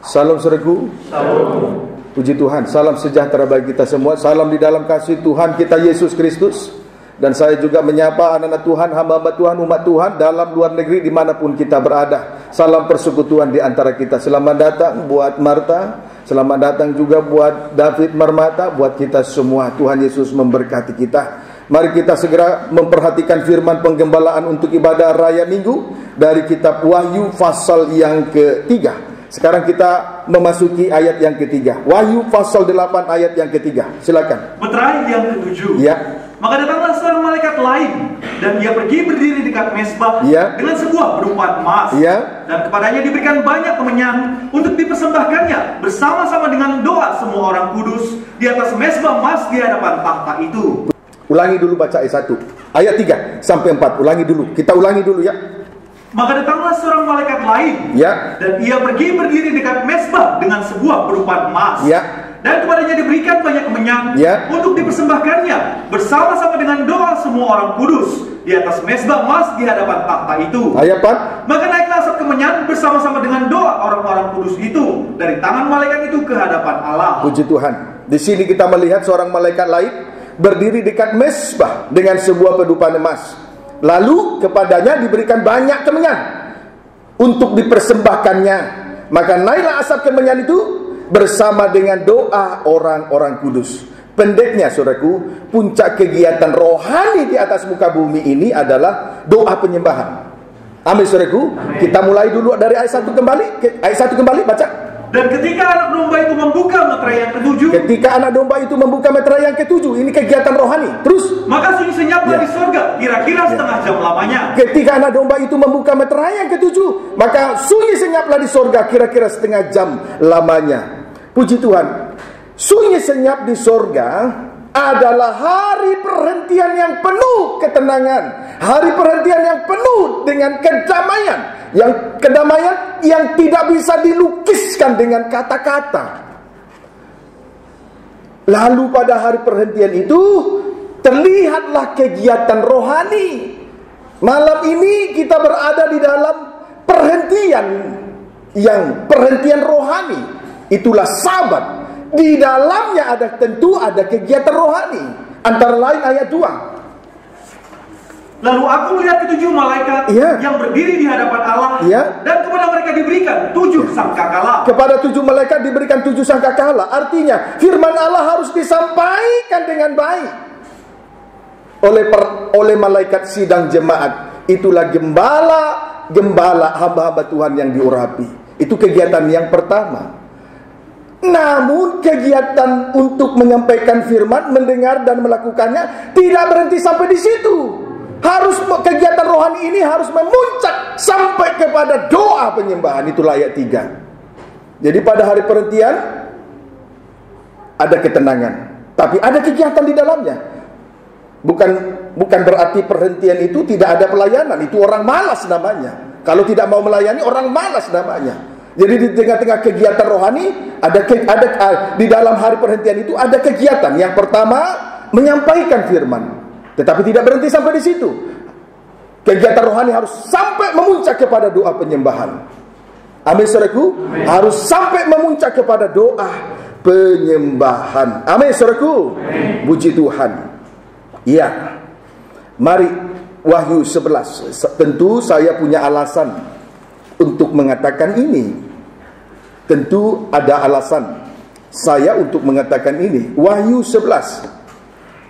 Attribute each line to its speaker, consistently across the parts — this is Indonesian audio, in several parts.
Speaker 1: Salam saudaraku.
Speaker 2: Salam.
Speaker 1: Puji Tuhan. Salam sejahtera bagi kita semua. Salam di dalam kasih Tuhan kita Yesus Kristus. Dan saya juga menyapa anak-anak Tuhan, hamba-hamba Tuhan, umat Tuhan dalam luar negeri dimanapun kita berada. Salam persekutuan di antara kita. Selamat datang buat Marta. Selamat datang juga buat David Marmata. Buat kita semua. Tuhan Yesus memberkati kita. Mari kita segera memperhatikan firman penggembalaan untuk ibadah raya minggu dari kitab Wahyu pasal yang ketiga. Sekarang kita memasuki ayat yang ketiga. Wahyu pasal 8 ayat yang ketiga. Silakan.
Speaker 2: Meterai yang ketujuh.
Speaker 1: Ya.
Speaker 2: Maka datanglah seorang malaikat lain, dan ia pergi berdiri dekat mezbah
Speaker 1: Ya.
Speaker 2: dengan sebuah berupa emas.
Speaker 1: Ya.
Speaker 2: Dan kepadanya diberikan banyak kemenyan untuk dipersembahkannya bersama-sama dengan doa semua orang kudus di atas mezbah emas di hadapan takhta itu.
Speaker 1: Ulangi dulu baca ayat 1. Ayat 3 sampai 4. Ulangi dulu. Kita ulangi dulu ya.
Speaker 2: Maka datanglah seorang malaikat lain,
Speaker 1: Ya.
Speaker 2: dan ia pergi berdiri dekat mezbah dengan sebuah berupa emas.
Speaker 1: Ya.
Speaker 2: Dan kepadanya diberikan banyak kemenyan
Speaker 1: Ya.
Speaker 2: untuk dipersembahkannya bersama-sama dengan doa semua orang kudus di atas mezbah emas di hadapan takhta itu.
Speaker 1: Ayat 4.
Speaker 2: Maka naiklah asap kemenyan bersama-sama dengan doa orang-orang kudus itu dari tangan malaikat itu ke hadapan Allah.
Speaker 1: Puji Tuhan. Di sini kita melihat seorang malaikat lain berdiri dekat mezbah dengan sebuah pedupan emas. Lalu kepadanya diberikan banyak kemenyan untuk dipersembahkannya. Maka naiklah asap kemenyan itu bersama dengan doa orang-orang kudus. Pendeknya saudaraku, puncak kegiatan rohani di atas muka bumi ini adalah doa penyembahan. Amin saudaraku. Kita mulai dulu dari ayat 1 kembali. Ayat 1 kembali baca.
Speaker 2: Dan ketika anak domba itu membuka meterai yang ketujuh,
Speaker 1: Ketika anak domba itu membuka meterai yang ketujuh, ini kegiatan rohani. Terus,
Speaker 2: maka sunyi senyaplah
Speaker 1: Ya.
Speaker 2: di sorga kira-kira setengah jam lamanya.
Speaker 1: ketika anak domba itu membuka meterai yang ketujuh, maka sunyi senyaplah di sorga kira-kira setengah jam lamanya. Puji Tuhan. Sunyi senyap di sorga adalah hari perhentian yang penuh ketenangan, hari perhentian yang penuh dengan kedamaian, kedamaian yang tidak bisa dilukiskan dengan kata-kata. Lalu pada hari perhentian itu terlihatlah kegiatan rohani. Malam ini kita berada di dalam perhentian rohani. Itulah Sabat. Di dalamnya tentu ada kegiatan rohani. Antara lain ayat 2.
Speaker 2: Lalu aku melihat ketujuh malaikat
Speaker 1: Ya.
Speaker 2: yang berdiri di hadapan Allah,
Speaker 1: Ya.
Speaker 2: dan kepada mereka diberikan 7 sangkakala.
Speaker 1: Kepada 7 malaikat diberikan 7 sangkakala. Artinya firman Allah harus disampaikan dengan baik oleh malaikat sidang jemaat. Itulah gembala hamba-hamba Tuhan yang diurapi. Itu kegiatan yang pertama. Namun kegiatan untuk menyampaikan firman, mendengar dan melakukannya tidak berhenti sampai di situ. Kegiatan rohani ini harus memuncak sampai kepada doa penyembahan. Itulah ayat 3. Jadi pada hari perhentian ada ketenangan, tapi ada kegiatan di dalamnya. Bukan berarti perhentian itu tidak ada pelayanan. Itu orang malas namanya. Kalau tidak mau melayani, orang malas namanya. Jadi di tengah-tengah kegiatan rohani di dalam hari perhentian itu ada kegiatan. Yang pertama menyampaikan firman, tetapi tidak berhenti sampai di situ. Kegiatan rohani harus sampai memuncak kepada doa penyembahan. Amin saudaraku. Harus sampai memuncak kepada doa penyembahan. Amin saudaraku. Puji Tuhan. Iya. Mari Wahyu 11. Tentu saya punya alasan untuk mengatakan ini. Tentu ada alasan saya untuk mengatakan ini. Wahyu 11.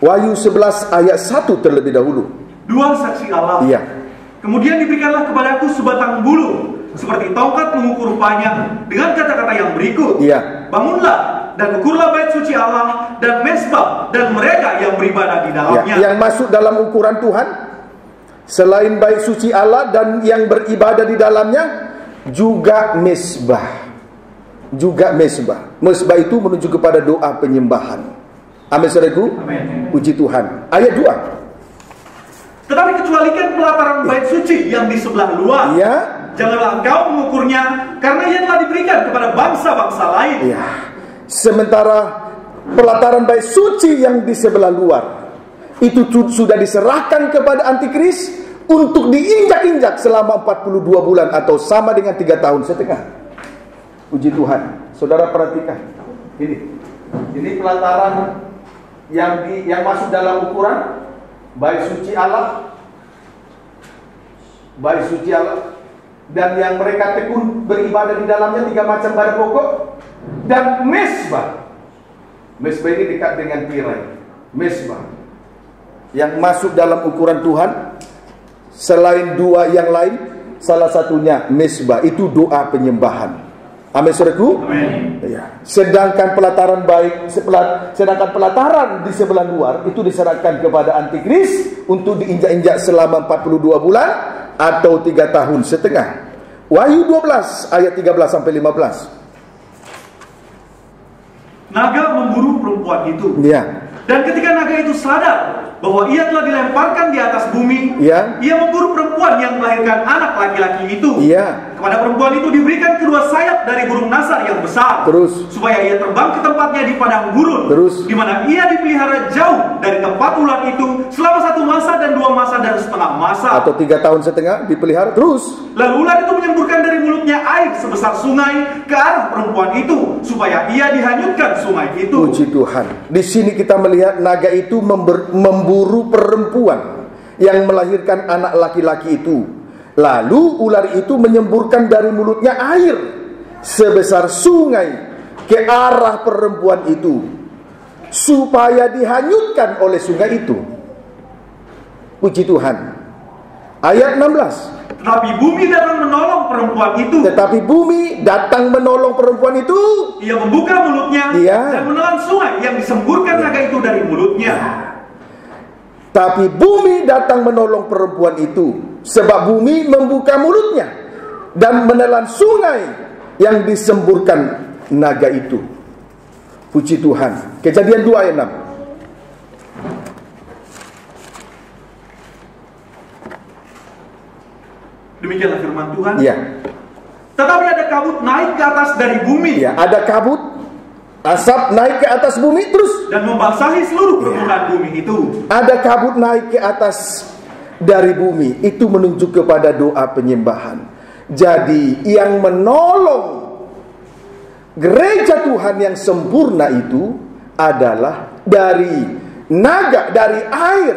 Speaker 1: Wahyu 11 ayat 1 terlebih dahulu.
Speaker 2: 2 saksi Allah.
Speaker 1: Iya.
Speaker 2: Kemudian diberikanlah kepadaku sebatang bulu seperti tongkat mengukur rupanya dengan kata-kata yang berikut.
Speaker 1: Iya.
Speaker 2: Bangunlah dan ukurlah bait suci Allah dan mezbah dan mereka yang beribadah di dalamnya.
Speaker 1: Yang masuk dalam ukuran Tuhan selain bait suci Allah dan yang beribadah di dalamnya juga mezbah. Mezbah itu menuju kepada doa penyembahan. Amin saudaraku. Puji Tuhan. Ayat 2.
Speaker 2: Tetapi kecualikan pelataran bait suci yang di sebelah luar.
Speaker 1: Ya.
Speaker 2: Janganlah engkau mengukurnya, karena ia telah diberikan kepada bangsa-bangsa lain.
Speaker 1: Ya. Sementara pelataran bait suci yang di sebelah luar itu sudah diserahkan kepada antikris untuk diinjak-injak selama 42 bulan atau sama dengan 3 tahun setengah. Puji Tuhan. Saudara perhatikan. Ini pelataran yang masuk dalam ukuran bait suci Allah, dan yang mereka tekun beribadah di dalamnya 3 macam barang pokok, dan mesbah. Mesbah ini dekat dengan tirai. Mesbah yang masuk dalam ukuran Tuhan selain 2 yang lain, salah satunya mesbah, itu doa penyembahan. Amin, saudaraku.
Speaker 2: Amin.
Speaker 1: Ya. Sedangkan pelataran di sebelah luar itu diserahkan kepada antikris untuk diinjak-injak selama 42 bulan atau 3 tahun setengah. Wahyu 12 ayat 13 sampai 15.
Speaker 2: Naga memburu perempuan itu.
Speaker 1: Ya.
Speaker 2: Dan ketika naga itu sadar bahwa ia telah dilemparkan di atas bumi,
Speaker 1: Ya.
Speaker 2: ia memburu perempuan yang melahirkan anak laki-laki itu.
Speaker 1: Ya.
Speaker 2: Kepada perempuan itu diberikan kedua sayap dari burung nasar yang besar,
Speaker 1: Terus.
Speaker 2: supaya ia terbang ke tempatnya di padang gurun,
Speaker 1: Terus.
Speaker 2: di mana ia dipelihara jauh dari tempat ular itu selama 1 masa dan 2 masa dan setengah masa,
Speaker 1: Atau 3 tahun setengah dipelihara terus.
Speaker 2: Lalu ular itu menyemburkan dari mulutnya air sebesar sungai ke arah perempuan itu, supaya ia dihanyutkan sungai itu.
Speaker 1: Puji Tuhan. Di sini kita melihat naga itu memburu perempuan yang melahirkan anak laki-laki itu. Lalu ular itu menyemburkan dari mulutnya air sebesar sungai ke arah perempuan itu, supaya dihanyutkan oleh sungai itu. Puji Tuhan. Ayat 16.
Speaker 2: Tetapi bumi datang menolong perempuan itu.
Speaker 1: Tetapi bumi datang menolong perempuan itu.
Speaker 2: Ia membuka mulutnya dan menelan sungai yang disemburkan naga itu dari mulutnya.
Speaker 1: Tapi bumi datang menolong perempuan itu, sebab bumi membuka mulutnya dan menelan sungai yang disemburkan naga itu. Puji Tuhan. Kejadian 2 ayat 6.
Speaker 2: Demikianlah firman Tuhan.
Speaker 1: Ya.
Speaker 2: Tetapi ada kabut naik ke atas dari bumi.
Speaker 1: Ya, ada kabut, asap naik ke atas bumi terus.
Speaker 2: Dan membasahi seluruh permukaan bumi itu.
Speaker 1: Ada kabut naik ke atas dari bumi. Itu menunjuk kepada doa penyembahan. Jadi yang menolong gereja Tuhan yang sempurna itu adalah dari naga, dari air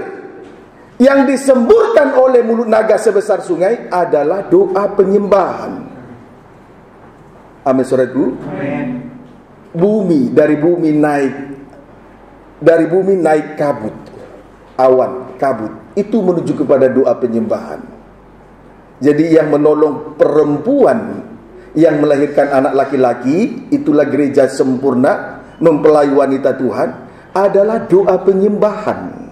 Speaker 1: yang disemburkan oleh mulut naga sebesar sungai adalah doa penyembahan. Amin, saudaraku.
Speaker 2: Amin.
Speaker 1: Dari bumi naik kabut, awan, kabut. Itu menuju kepada doa penyembahan. Jadi yang menolong perempuan yang melahirkan anak laki-laki, itulah gereja sempurna, mempelai wanita Tuhan, adalah doa penyembahan.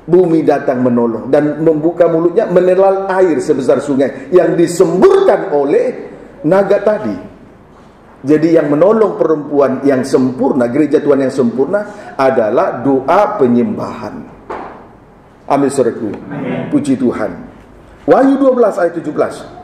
Speaker 1: Bumi datang menolong dan membuka mulutnya, menelan air sebesar sungai yang disemburkan oleh naga tadi. Jadi yang menolong perempuan yang sempurna, gereja Tuhan yang sempurna adalah doa penyembahan. Amin, saudaraku. Puji Tuhan. Wahyu 12 ayat 17.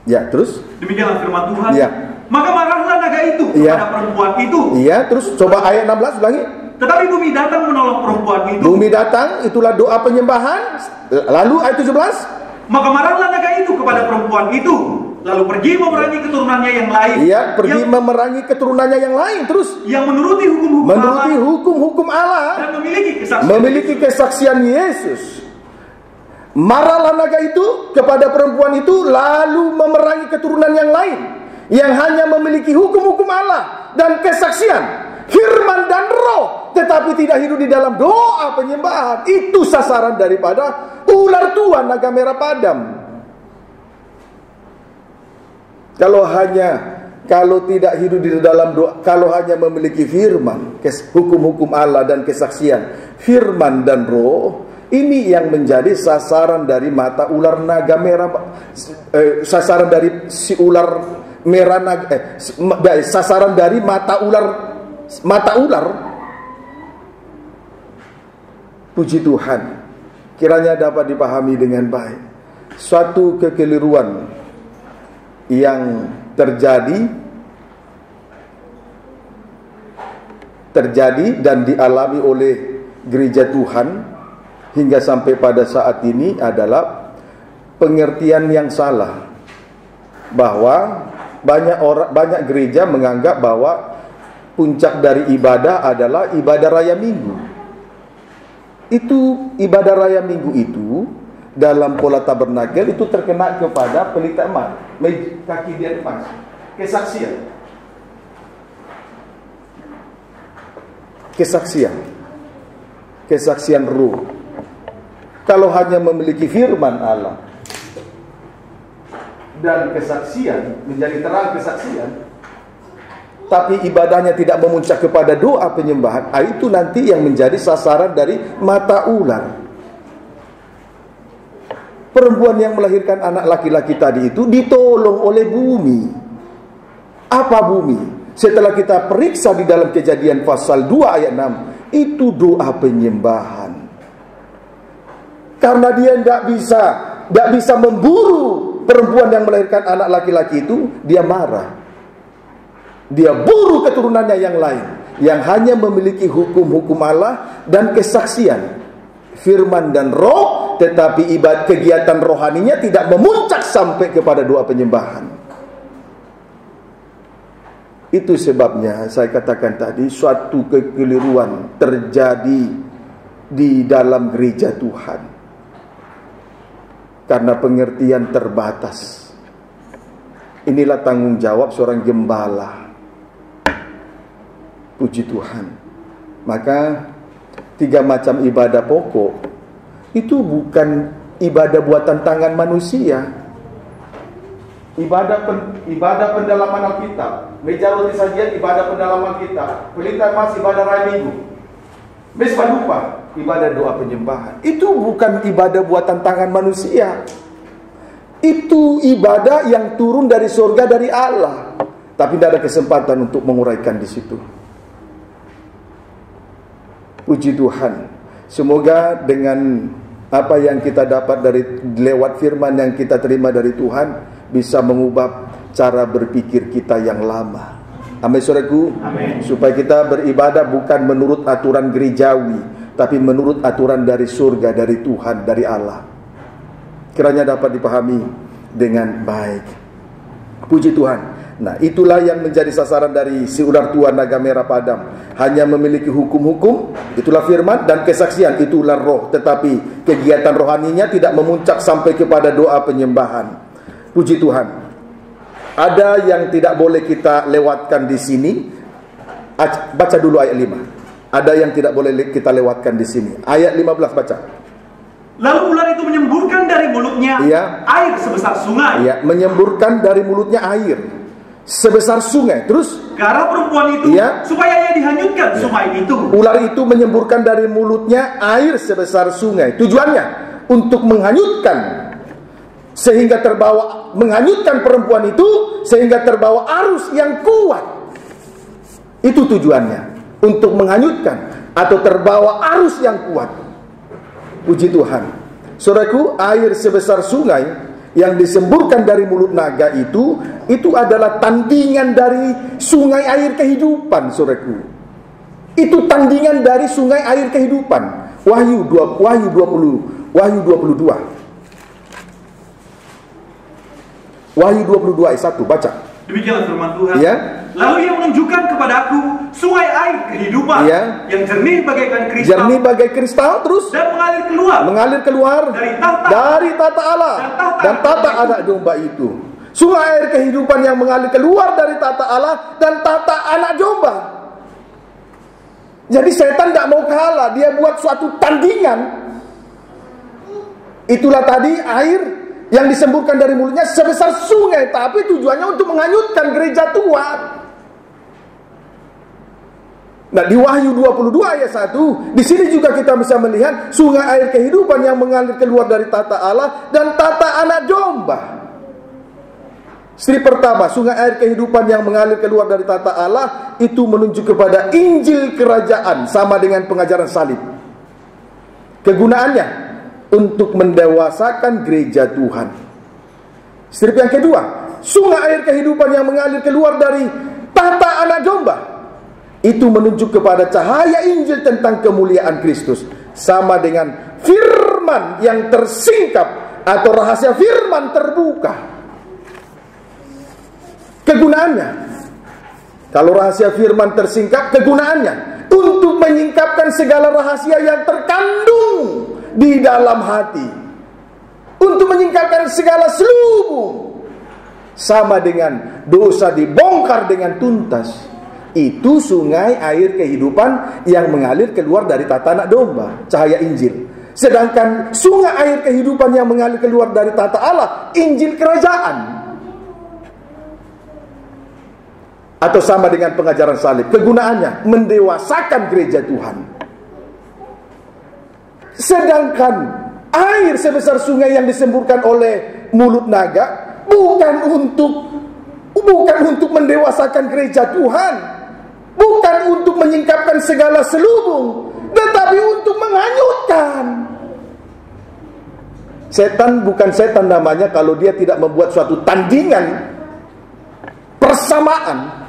Speaker 1: Ya, terus?
Speaker 2: Demikianlah firman Tuhan.
Speaker 1: Ya.
Speaker 2: Maka marahlah naga itu kepada perempuan itu.
Speaker 1: Iya, terus coba ayat 16 ulangi.
Speaker 2: Tetapi bumi datang menolong perempuan itu.
Speaker 1: Bumi datang, itulah doa penyembahan. Lalu ayat 17.
Speaker 2: Maka marahlah naga itu kepada perempuan itu, lalu pergi memerangi keturunannya yang lain.
Speaker 1: Iya, pergi memerangi keturunannya yang lain. Terus
Speaker 2: yang menuruti
Speaker 1: hukum-hukum Allah
Speaker 2: dan memiliki
Speaker 1: kesaksian Yesus. Marahlah naga itu kepada perempuan itu, lalu memerangi keturunan yang lain yang hanya memiliki hukum-hukum Allah dan kesaksian, firman dan roh, tetapi tidak hidup di dalam doa penyembahan. Itu sasaran daripada ular tua naga merah padam. Kalau tidak hidup di dalam doa, kalau hanya memiliki firman, hukum-hukum Allah dan kesaksian, firman dan roh, ini yang menjadi sasaran dari mata ular naga merah, sasaran dari si ular merah naga, sasaran dari mata ular. Puji Tuhan, kiranya dapat dipahami dengan baik. Suatu kekeliruan yang terjadi terjadi dan dialami oleh gereja Tuhan hingga sampai pada saat ini adalah pengertian yang salah, bahwa banyak gereja menganggap bahwa puncak dari ibadah adalah ibadah raya Minggu. Itu ibadah raya Minggu itu dalam pola tabernakel itu terkena kepada pelita emas, kaki dia emas, kesaksian ruh. Kalau hanya memiliki firman Allah dan kesaksian, menjadi terang kesaksian, tapi ibadahnya tidak memuncak kepada doa penyembahan, itu nanti yang menjadi sasaran dari mata ular. Perempuan yang melahirkan anak laki-laki tadi itu ditolong oleh bumi. Apa bumi? Setelah kita periksa di dalam Kejadian pasal 2 ayat 6, itu doa penyembahan. Karena dia tidak bisa memburu perempuan yang melahirkan anak laki-laki itu, dia marah. Dia buru keturunannya yang lain, yang hanya memiliki hukum-hukum Allah dan kesaksian, firman dan roh, tetapi ibadah kegiatan rohaninya tidak memuncak sampai kepada doa penyembahan. Itu sebabnya saya katakan tadi, suatu kekeliruan terjadi di dalam gereja Tuhan karena pengertian terbatas. Inilah tanggung jawab seorang gembala. Puji Tuhan. Maka 3 macam ibadah pokok itu bukan ibadah buatan tangan manusia. Ibadah pendalaman Alkitab, meja roti sajian ibadah pendalaman kita, pelita emas ibadah raya Minggu, mesbah lupa ibadah doa penyembahan. Itu bukan ibadah buatan tangan manusia. Itu ibadah yang turun dari surga, dari Allah. Tapi tidak ada kesempatan untuk menguraikan di situ. Puji Tuhan. Semoga dengan apa yang kita dapat dari lewat firman yang kita terima dari Tuhan bisa mengubah cara berpikir kita yang lama. Amin, saudaraku. Amin. Supaya kita beribadah bukan menurut aturan gerejawi, tapi menurut aturan dari surga, dari Tuhan, dari Allah. Kiranya dapat dipahami dengan baik. Puji Tuhan. Nah, itulah yang menjadi sasaran dari si ular tua naga merah padam. Hanya memiliki hukum-hukum, itulah firman, dan kesaksian, itulah roh. Tetapi kegiatan rohaninya tidak memuncak sampai kepada doa penyembahan. Puji Tuhan. Ada yang tidak boleh kita lewatkan di sini. Baca dulu ayat 5. Ada yang tidak boleh kita lewatkan di sini. Ayat 15 baca.
Speaker 2: Lalu ular itu menyemburkan dari mulutnya air sebesar sungai.
Speaker 1: Iya, menyemburkan dari mulutnya air sebesar sungai. Terus
Speaker 2: ke arah perempuan itu, supaya ia dihanyutkan sungai itu. Ular itu
Speaker 1: menyemburkan dari mulutnya air sebesar sungai. Tujuannya untuk menghanyutkan, sehingga menghanyutkan perempuan itu, sehingga terbawa arus yang kuat. Itu tujuannya, untuk menghanyutkan atau terbawa arus yang kuat. Puji Tuhan. Saudaraku, air sebesar sungai yang disemburkan dari mulut naga itu adalah tandingan dari sungai air kehidupan, saudaraku. Itu tandingan dari sungai air kehidupan. Wahyu 22. Wahyu 22 ayat 1, baca.
Speaker 2: Demikianlah firman Tuhan. Lalu ia menunjukkan kepadaku sungai air kehidupan yang jernih bagaikan kristal. Terus dan mengalir keluar dari tata Allah dan tata anak domba itu. Sungai air kehidupan yang mengalir keluar dari tata Allah dan tata anak domba. Jadi setan tidak mau kalah, dia buat suatu tandingan. Itulah tadi air yang disemburkan dari mulutnya sebesar sungai, tapi tujuannya untuk menghanyutkan gereja Tuhan. Nah, di Wahyu 22 ayat 1, di sini juga kita bisa melihat sungai air kehidupan yang mengalir keluar dari tata Allah dan tata anak domba. Sri pertama, sungai air kehidupan yang mengalir keluar dari tata Allah itu menunjuk kepada Injil kerajaan, sama dengan pengajaran salib. Kegunaannya untuk mendewasakan gereja Tuhan. Strip yang kedua, sungai air kehidupan yang mengalir keluar dari tata anak domba.
Speaker 1: Itu menunjuk kepada cahaya Injil tentang kemuliaan Kristus. Sama dengan firman yang tersingkap atau rahasia firman terbuka. Kegunaannya, kalau rahasia firman tersingkap, kegunaannya untuk menyingkapkan segala rahasia yang terkandung di dalam hati, untuk menyingkapkan segala selubung. Sama dengan dosa dibongkar dengan tuntas. Itu sungai air kehidupan yang mengalir keluar dari tata anak domba, cahaya Injil. Sedangkan sungai air kehidupan yang mengalir keluar dari tata Allah, Injil kerajaan. Atau sama dengan pengajaran salib. Kegunaannya mendewasakan gereja Tuhan. Sedangkan air sebesar sungai yang disemburkan oleh mulut naga bukan untuk mendewasakan gereja Tuhan, bukan untuk menyingkapkan segala selubung, tetapi untuk menghanyutkan. Setan bukan setan namanya kalau dia tidak membuat suatu tandingan persamaan.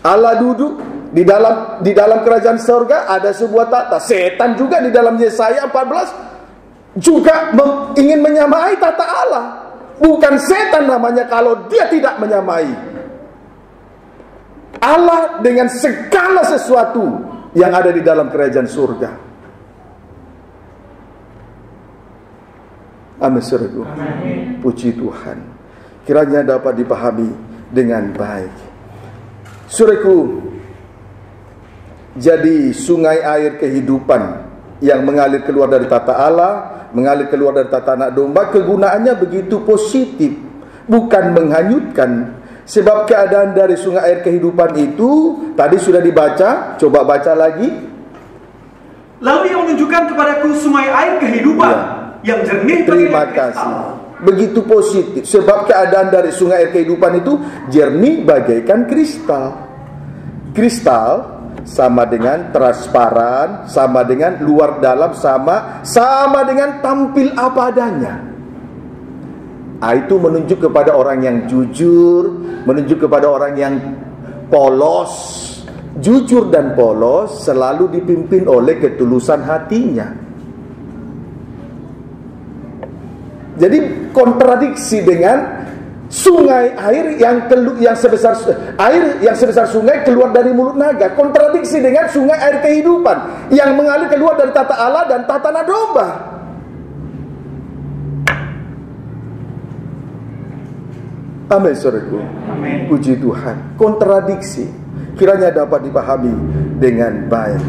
Speaker 1: Allah duduk di dalam kerajaan surga, ada sebuah tata. Setan juga di dalam Yesaya 14 juga ingin menyamai tata Allah. Bukan setan namanya kalau dia tidak menyamai Allah dengan segala sesuatu yang ada di dalam kerajaan surga. Amin, saudaraku. Puji Tuhan. Kiranya dapat dipahami dengan baik. Saudaraku, jadi sungai air kehidupan yang mengalir keluar dari tata Allah, mengalir keluar dari tata anak domba, kegunaannya begitu positif, bukan menghanyutkan. Sebab keadaan dari sungai air kehidupan itu tadi sudah dibaca, coba baca lagi.
Speaker 2: Lalu yang menunjukkan kepadaku sungai air kehidupan yang jernih.
Speaker 1: Terima kasih. Begitu positif. Sebab keadaan dari sungai air kehidupan itu jernih bagaikan kristal. Kristal sama dengan transparan, sama dengan luar dalam, sama dengan tampil apa adanya. Itu menunjuk kepada orang yang jujur, menunjuk kepada orang yang polos. Jujur dan polos selalu dipimpin oleh ketulusan hatinya. Jadi kontradiksi dengan sungai air yang sebesar sungai keluar dari mulut naga. Kontradiksi dengan sungai air kehidupan yang mengalir keluar dari tata Allah dan tata anak domba. Amin, saudaraku. Puji Tuhan. Kontradiksi kiranya dapat dipahami dengan baik.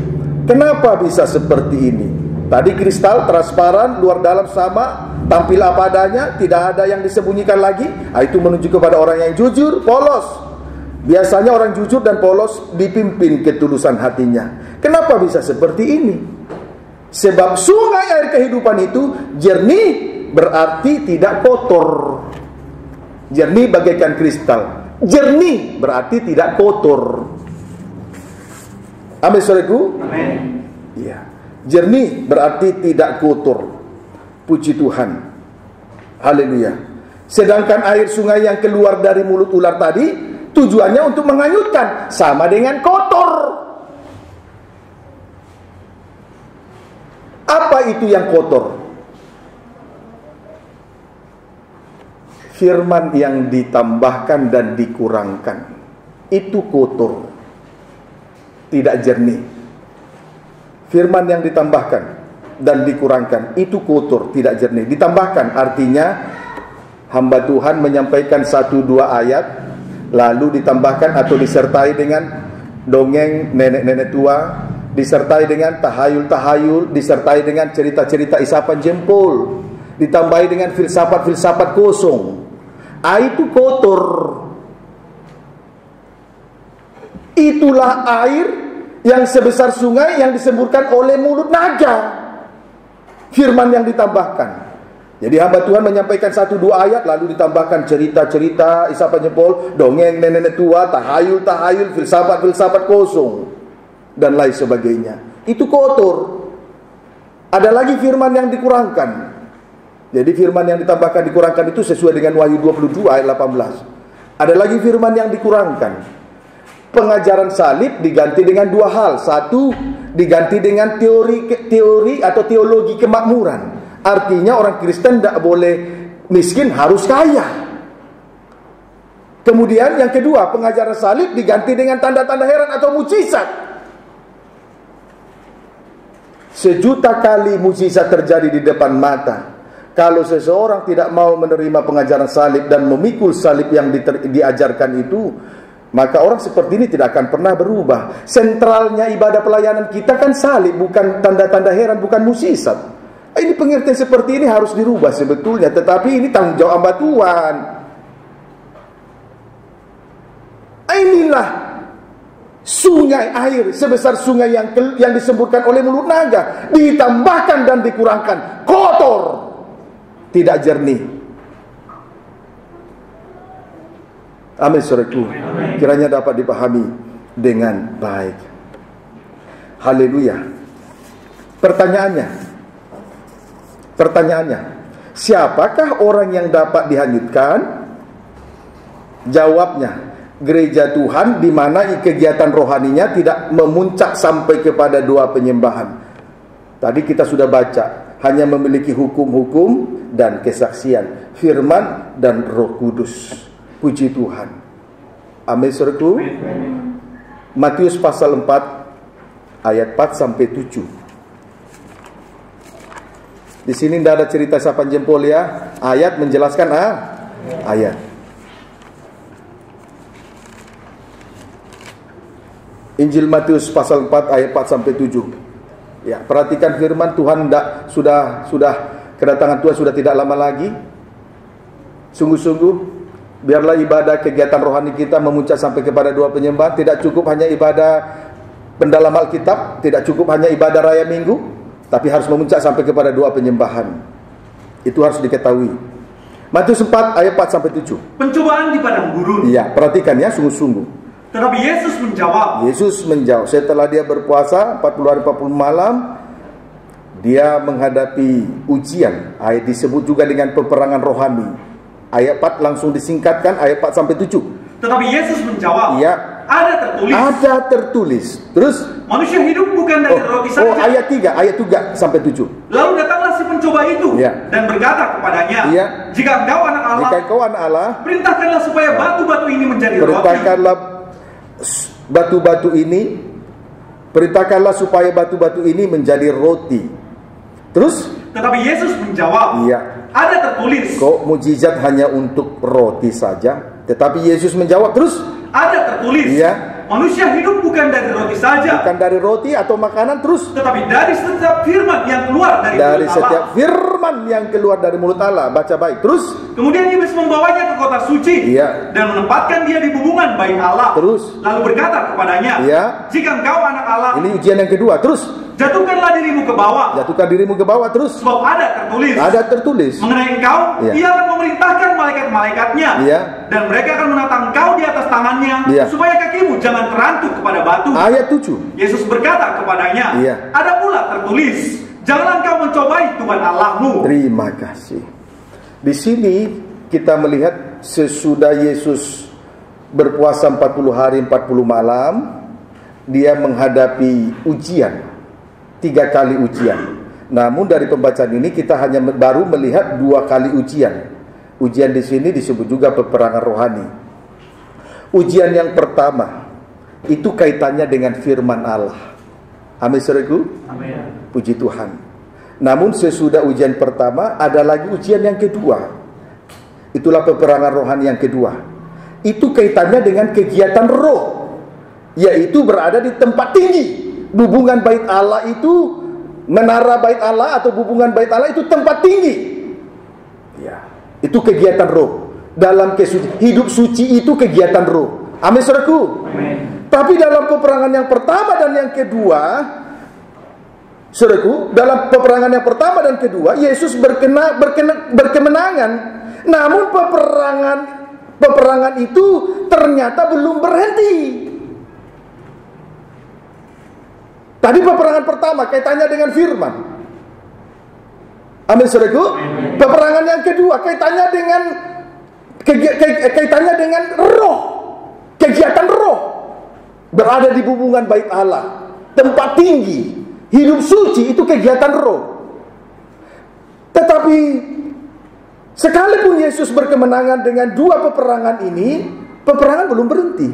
Speaker 1: Kenapa bisa seperti ini? Tadi kristal transparan, luar dalam sama, tampil apa adanya, tidak ada yang disembunyikan lagi. Itu menunjuk kepada orang yang jujur, polos. Biasanya orang jujur dan polos dipimpin ketulusan hatinya. Kenapa bisa seperti ini? Sebab sungai air kehidupan itu jernih, berarti tidak kotor. Jernih bagaikan kristal. Jernih berarti tidak kotor. Amin, saudaraku.
Speaker 2: Amin.
Speaker 1: Iya. Jernih berarti tidak kotor. Puji Tuhan. Haleluya. Sedangkan air sungai yang keluar dari mulut ular tadi tujuannya untuk menghanyutkan, sama dengan kotor. Apa itu yang kotor? Firman yang ditambahkan dan dikurangkan itu kotor, tidak jernih. Firman yang ditambahkan dan dikurangkan itu kotor, tidak jernih. Ditambahkan artinya hamba Tuhan menyampaikan 1-2 ayat, lalu ditambahkan atau disertai dengan dongeng nenek-nenek tua, disertai dengan tahayul-tahayul, disertai dengan cerita-cerita isapan jempol, ditambahi dengan filsafat-filsafat kosong. Itu kotor. Itulah air yang sebesar sungai yang disemburkan oleh mulut naga. Firman yang ditambahkan. Jadi hamba Tuhan menyampaikan 1-2 ayat, lalu ditambahkan cerita-cerita isapan jempol, dongeng nenek tua, tahayul-tahayul, filsafat-filsafat kosong, dan lain sebagainya. Itu kotor. Ada lagi firman yang dikurangkan. Jadi firman yang ditambahkan dikurangkan itu sesuai dengan Wahyu 22 ayat 18. Ada lagi firman yang dikurangkan. pengajaran salib diganti dengan dua hal. Satu, diganti dengan teori atau teologi kemakmuran. Artinya orang Kristen tidak boleh miskin, harus kaya. Kemudian yang kedua, pengajaran salib diganti dengan tanda-tanda heran atau mukjizat. Sejuta kali mukjizat terjadi di depan mata. Kalau seseorang tidak mau menerima pengajaran salib dan memikul salib yang diajarkan itu, maka orang seperti ini tidak akan pernah berubah. Sentralnya ibadah pelayanan kita kan salib, bukan tanda-tanda heran, bukan mukjizat. Ini pengertian seperti ini harus dirubah sebetulnya, tetapi ini tanggung jawab hamba Tuhan. Inilah sungai air sebesar sungai yang disemburkan oleh mulut naga, ditambahkan dan dikurangkan, kotor, tidak jernih. Amin, saudaraku. Kiranya dapat dipahami dengan baik. Haleluya. Pertanyaannya, siapakah orang yang dapat dihanyutkan? Jawabnya, gereja Tuhan di mana kegiatan rohaninya tidak memuncak sampai kepada doa penyembahan. Tadi kita sudah baca, hanya memiliki hukum-hukum dan kesaksian, firman dan Roh Kudus. Puji Tuhan. Amin, saudaraku. Matius pasal 4 ayat 4 sampai 7. Di sini tidak ada cerita sapan jempol ya. Ayat menjelaskan ayat. Injil Matius pasal 4 ayat 4 sampai 7. Ya, perhatikan firman Tuhan. Sudah kedatangan Tuhan sudah tidak lama lagi. Sungguh-sungguh biarlah ibadah kegiatan rohani kita memuncak sampai kepada doa penyembahan. Tidak cukup hanya ibadah pendalam Alkitab, tidak cukup hanya ibadah raya Minggu, tapi harus memuncak sampai kepada doa penyembahan. Itu harus diketahui. Matius 4 ayat 4 sampai 7.
Speaker 2: Pencobaan di padang gurun.
Speaker 1: Iya, perhatikan ya, sungguh-sungguh.
Speaker 2: Tetapi Yesus menjawab. Setelah dia berpuasa 40 hari 40 malam, dia menghadapi ujian. Ayat disebut juga dengan peperangan rohani. Ayat 4 langsung disingkatkan, ayat 4 sampai 7. Tetapi Yesus menjawab.
Speaker 1: Iya.
Speaker 2: Ada tertulis.
Speaker 1: Terus
Speaker 2: manusia hidup bukan dari roti saja.
Speaker 1: Ayat 3 sampai 7.
Speaker 2: Lalu datanglah si pencoba itu dan berkata kepadanya, jika engkau anak Allah, perintahkanlah supaya batu-batu ini menjadi roti. Perintahkanlah supaya batu-batu ini menjadi roti. Terus? Tetapi Yesus menjawab, ada tertulis.
Speaker 1: Kok mujizat hanya untuk roti saja? Tetapi Yesus menjawab terus,
Speaker 2: ada tertulis. Manusia hidup bukan dari roti saja.
Speaker 1: Bukan dari roti atau makanan terus,
Speaker 2: tetapi dari setiap firman yang keluar dari mulut Allah. Dari setiap firman yang keluar dari mulut Allah. Baca baik. Terus? Kemudian iblis membawanya ke kota suci dan menempatkan dia di bubungan bait Allah. Terus? Lalu berkata kepadanya, jika engkau anak Allah. Ini ujian yang kedua. Terus? Jatuhkanlah dirimu ke bawah. Jatuhkan dirimu ke bawah. Terus? Sebab ada tertulis. Mengenai engkau, ia akan memerintahkan malaikat-malaikatnya. Dan mereka akan menatang engkau di atas tangannya, supaya kakimu jangan terantuk kepada batu. Ayat 7. Yesus berkata kepadanya, ada pula tertulis, janganlah engkau mencobai Tuhan Allahmu. Terima kasih. Di sini kita melihat sesudah Yesus berpuasa 40 hari 40 malam, dia menghadapi ujian. 3 kali ujian. Namun dari pembacaan ini kita hanya baru melihat 2 kali ujian. Ujian di sini disebut juga peperangan rohani. Ujian yang pertama itu kaitannya dengan firman Allah. Amin, saudaraku. Amin. Puji Tuhan. Namun sesudah ujian pertama ada lagi ujian yang kedua. Itulah peperangan rohani yang kedua. Itu kaitannya dengan kegiatan roh, yaitu berada di tempat tinggi. Hubungan bait Allah itu, menara bait Allah atau hubungan bait Allah itu tempat tinggi. Itu kegiatan roh. Dalam hidup suci itu kegiatan roh. Amin, saudaraku. Amin. Tapi dalam peperangan yang pertama dan yang kedua, saudaraku, dalam peperangan yang pertama dan kedua, Yesus berkemenangan. Namun peperangan itu ternyata belum berhenti. Tadi peperangan pertama kaitannya dengan firman. Amin, saudaraku. Peperangan yang kedua kaitannya dengan roh, kegiatan roh.
Speaker 1: berada di hubungan bait Allah, tempat tinggi, hidup suci, itu kegiatan roh. Tetapi sekalipun Yesus berkemenangan dengan dua peperangan ini, peperangan belum berhenti.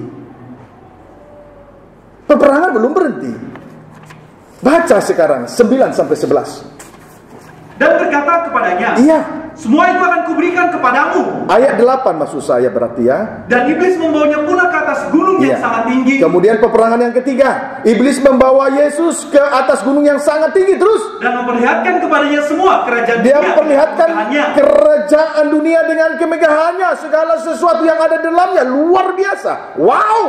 Speaker 1: Peperangan belum berhenti. Baca sekarang 9 sampai 11.
Speaker 2: Dan berkata kepadanya,
Speaker 1: iya,
Speaker 2: semua itu akan kuberikan kepadamu.
Speaker 1: Ayat 8 maksud saya berarti ya.
Speaker 2: Dan iblis membawanya pula ke atas gunung yang sangat tinggi.
Speaker 1: Kemudian peperangan yang ketiga, iblis membawa Yesus ke atas gunung yang sangat tinggi terus.
Speaker 2: Dan memperlihatkan kepadanya semua kerajaan
Speaker 1: Dia
Speaker 2: dunia.
Speaker 1: memperlihatkan kerajaan dunia dengan kemegahannya, segala sesuatu yang ada dalamnya, luar biasa. Wow,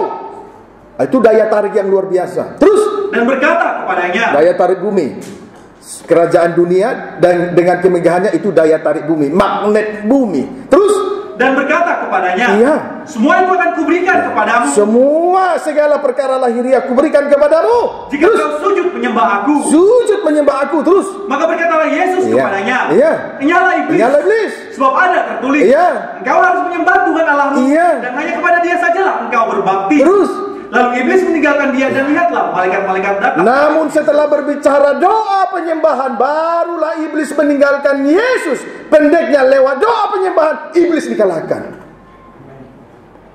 Speaker 1: itu daya tarik yang luar biasa. Terus,
Speaker 2: dan berkata kepadanya,
Speaker 1: daya tarik bumi. Kerajaan dunia dan dengan kemegahannya itu daya tarik bumi, magnet bumi. Terus,
Speaker 2: dan berkata kepadanya,
Speaker 1: iya,
Speaker 2: semua itu akan kuberikan kepadamu.
Speaker 1: Semua segala perkara lahiriah kuberikan kepadamu.
Speaker 2: Jika kau sujud menyembah aku.
Speaker 1: Sujud menyembah aku. Terus,
Speaker 2: maka berkatalah Yesus kepadanya,
Speaker 1: Inyalah
Speaker 2: iblis. Sebab ada tertulis, engkau harus menyembah Tuhan Allahmu, dan hanya kepada Dia sajalah engkau berbakti.
Speaker 1: Terus,
Speaker 2: lalu iblis meninggalkan dia, dan lihatlah malaikat-malaikat datang.
Speaker 1: Namun setelah berbicara doa penyembahan, barulah iblis meninggalkan Yesus. Pendeknya, lewat doa penyembahan, iblis dikalahkan.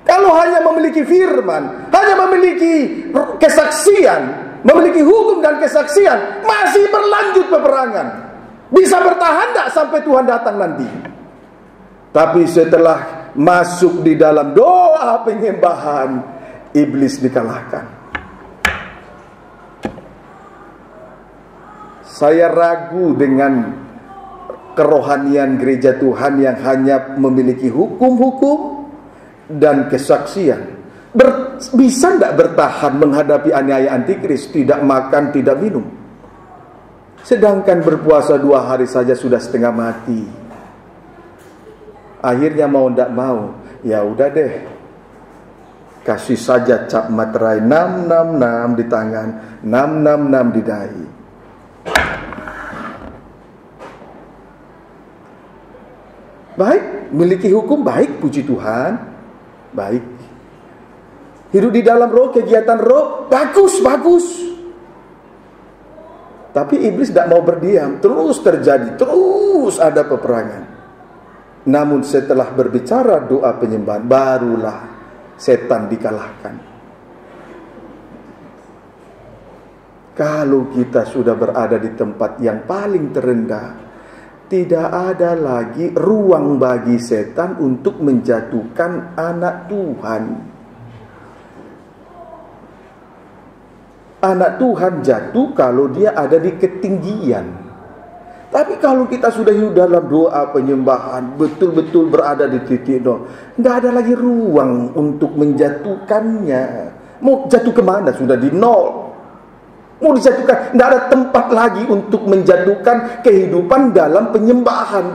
Speaker 1: Kalau hanya memiliki firman, hanya memiliki kesaksian, memiliki hukum dan kesaksian, masih berlanjut peperangan. Bisa bertahan tidak sampai Tuhan datang nanti. Tapi setelah masuk di dalam doa penyembahan, iblis dikalahkan. Saya ragu dengan kerohanian gereja Tuhan yang hanya memiliki hukum-hukum dan kesaksian. Bisa tidak bertahan menghadapi aniaya antikris, tidak makan, tidak minum? Sedangkan berpuasa 2 hari saja sudah setengah mati. Akhirnya mau tidak mau, ya udah deh, kasih saja cap materai 666 di tangan, 666 di dahi. Baik, miliki hukum baik, puji Tuhan. Baik. Hidup di dalam roh, kegiatan roh, bagus. Tapi iblis tidak mau berdiam, terus terjadi, terus ada peperangan. Namun setelah berbicara doa penyembahan, barulah setan dikalahkan. Kalau kita sudah berada di tempat yang paling terendah, tidak ada lagi ruang bagi setan untuk menjatuhkan anak Tuhan. Anak Tuhan jatuh kalau dia ada di ketinggian. Tapi kalau kita sudah hidup dalam doa penyembahan, betul-betul berada di titik nol, tidak ada lagi ruang untuk menjatuhkannya. Mau jatuh kemana? Sudah di nol. Mau dijatuhkan, tidak ada tempat lagi untuk menjatuhkan kehidupan dalam penyembahan.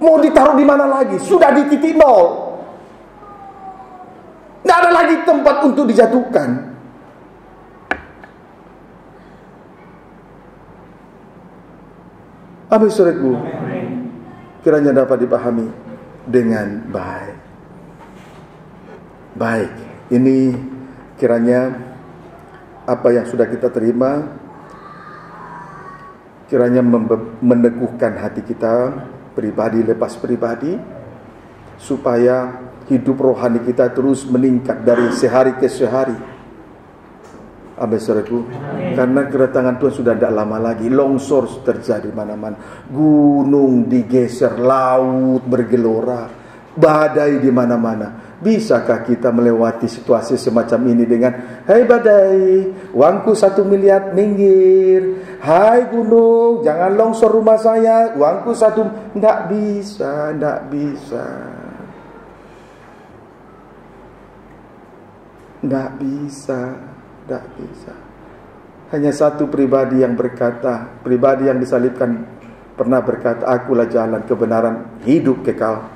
Speaker 1: Mau ditaruh di mana lagi? Sudah di titik nol. Tidak ada lagi tempat untuk dijatuhkan. Amin, saudaraku. Kiranya dapat dipahami dengan baik. Baik, ini kiranya apa yang sudah kita terima, kiranya meneguhkan hati kita, pribadi lepas pribadi, supaya hidup rohani kita terus meningkat dari sehari ke sehari. Amin, saudaraku. Karena kedatangan Tuhan sudah tidak lama lagi. Longsor terjadi mana-mana, gunung digeser, laut bergelora, badai di mana-mana. Bisakah kita melewati situasi semacam ini dengan, hai badai, uangku 1 miliar minggir. Hai gunung, jangan longsor rumah saya, uangku 1. Tidak bisa. Tidak bisa. Hanya satu pribadi yang berkata, pribadi yang disalibkan pernah berkata, akulah jalan, kebenaran, hidup kekal.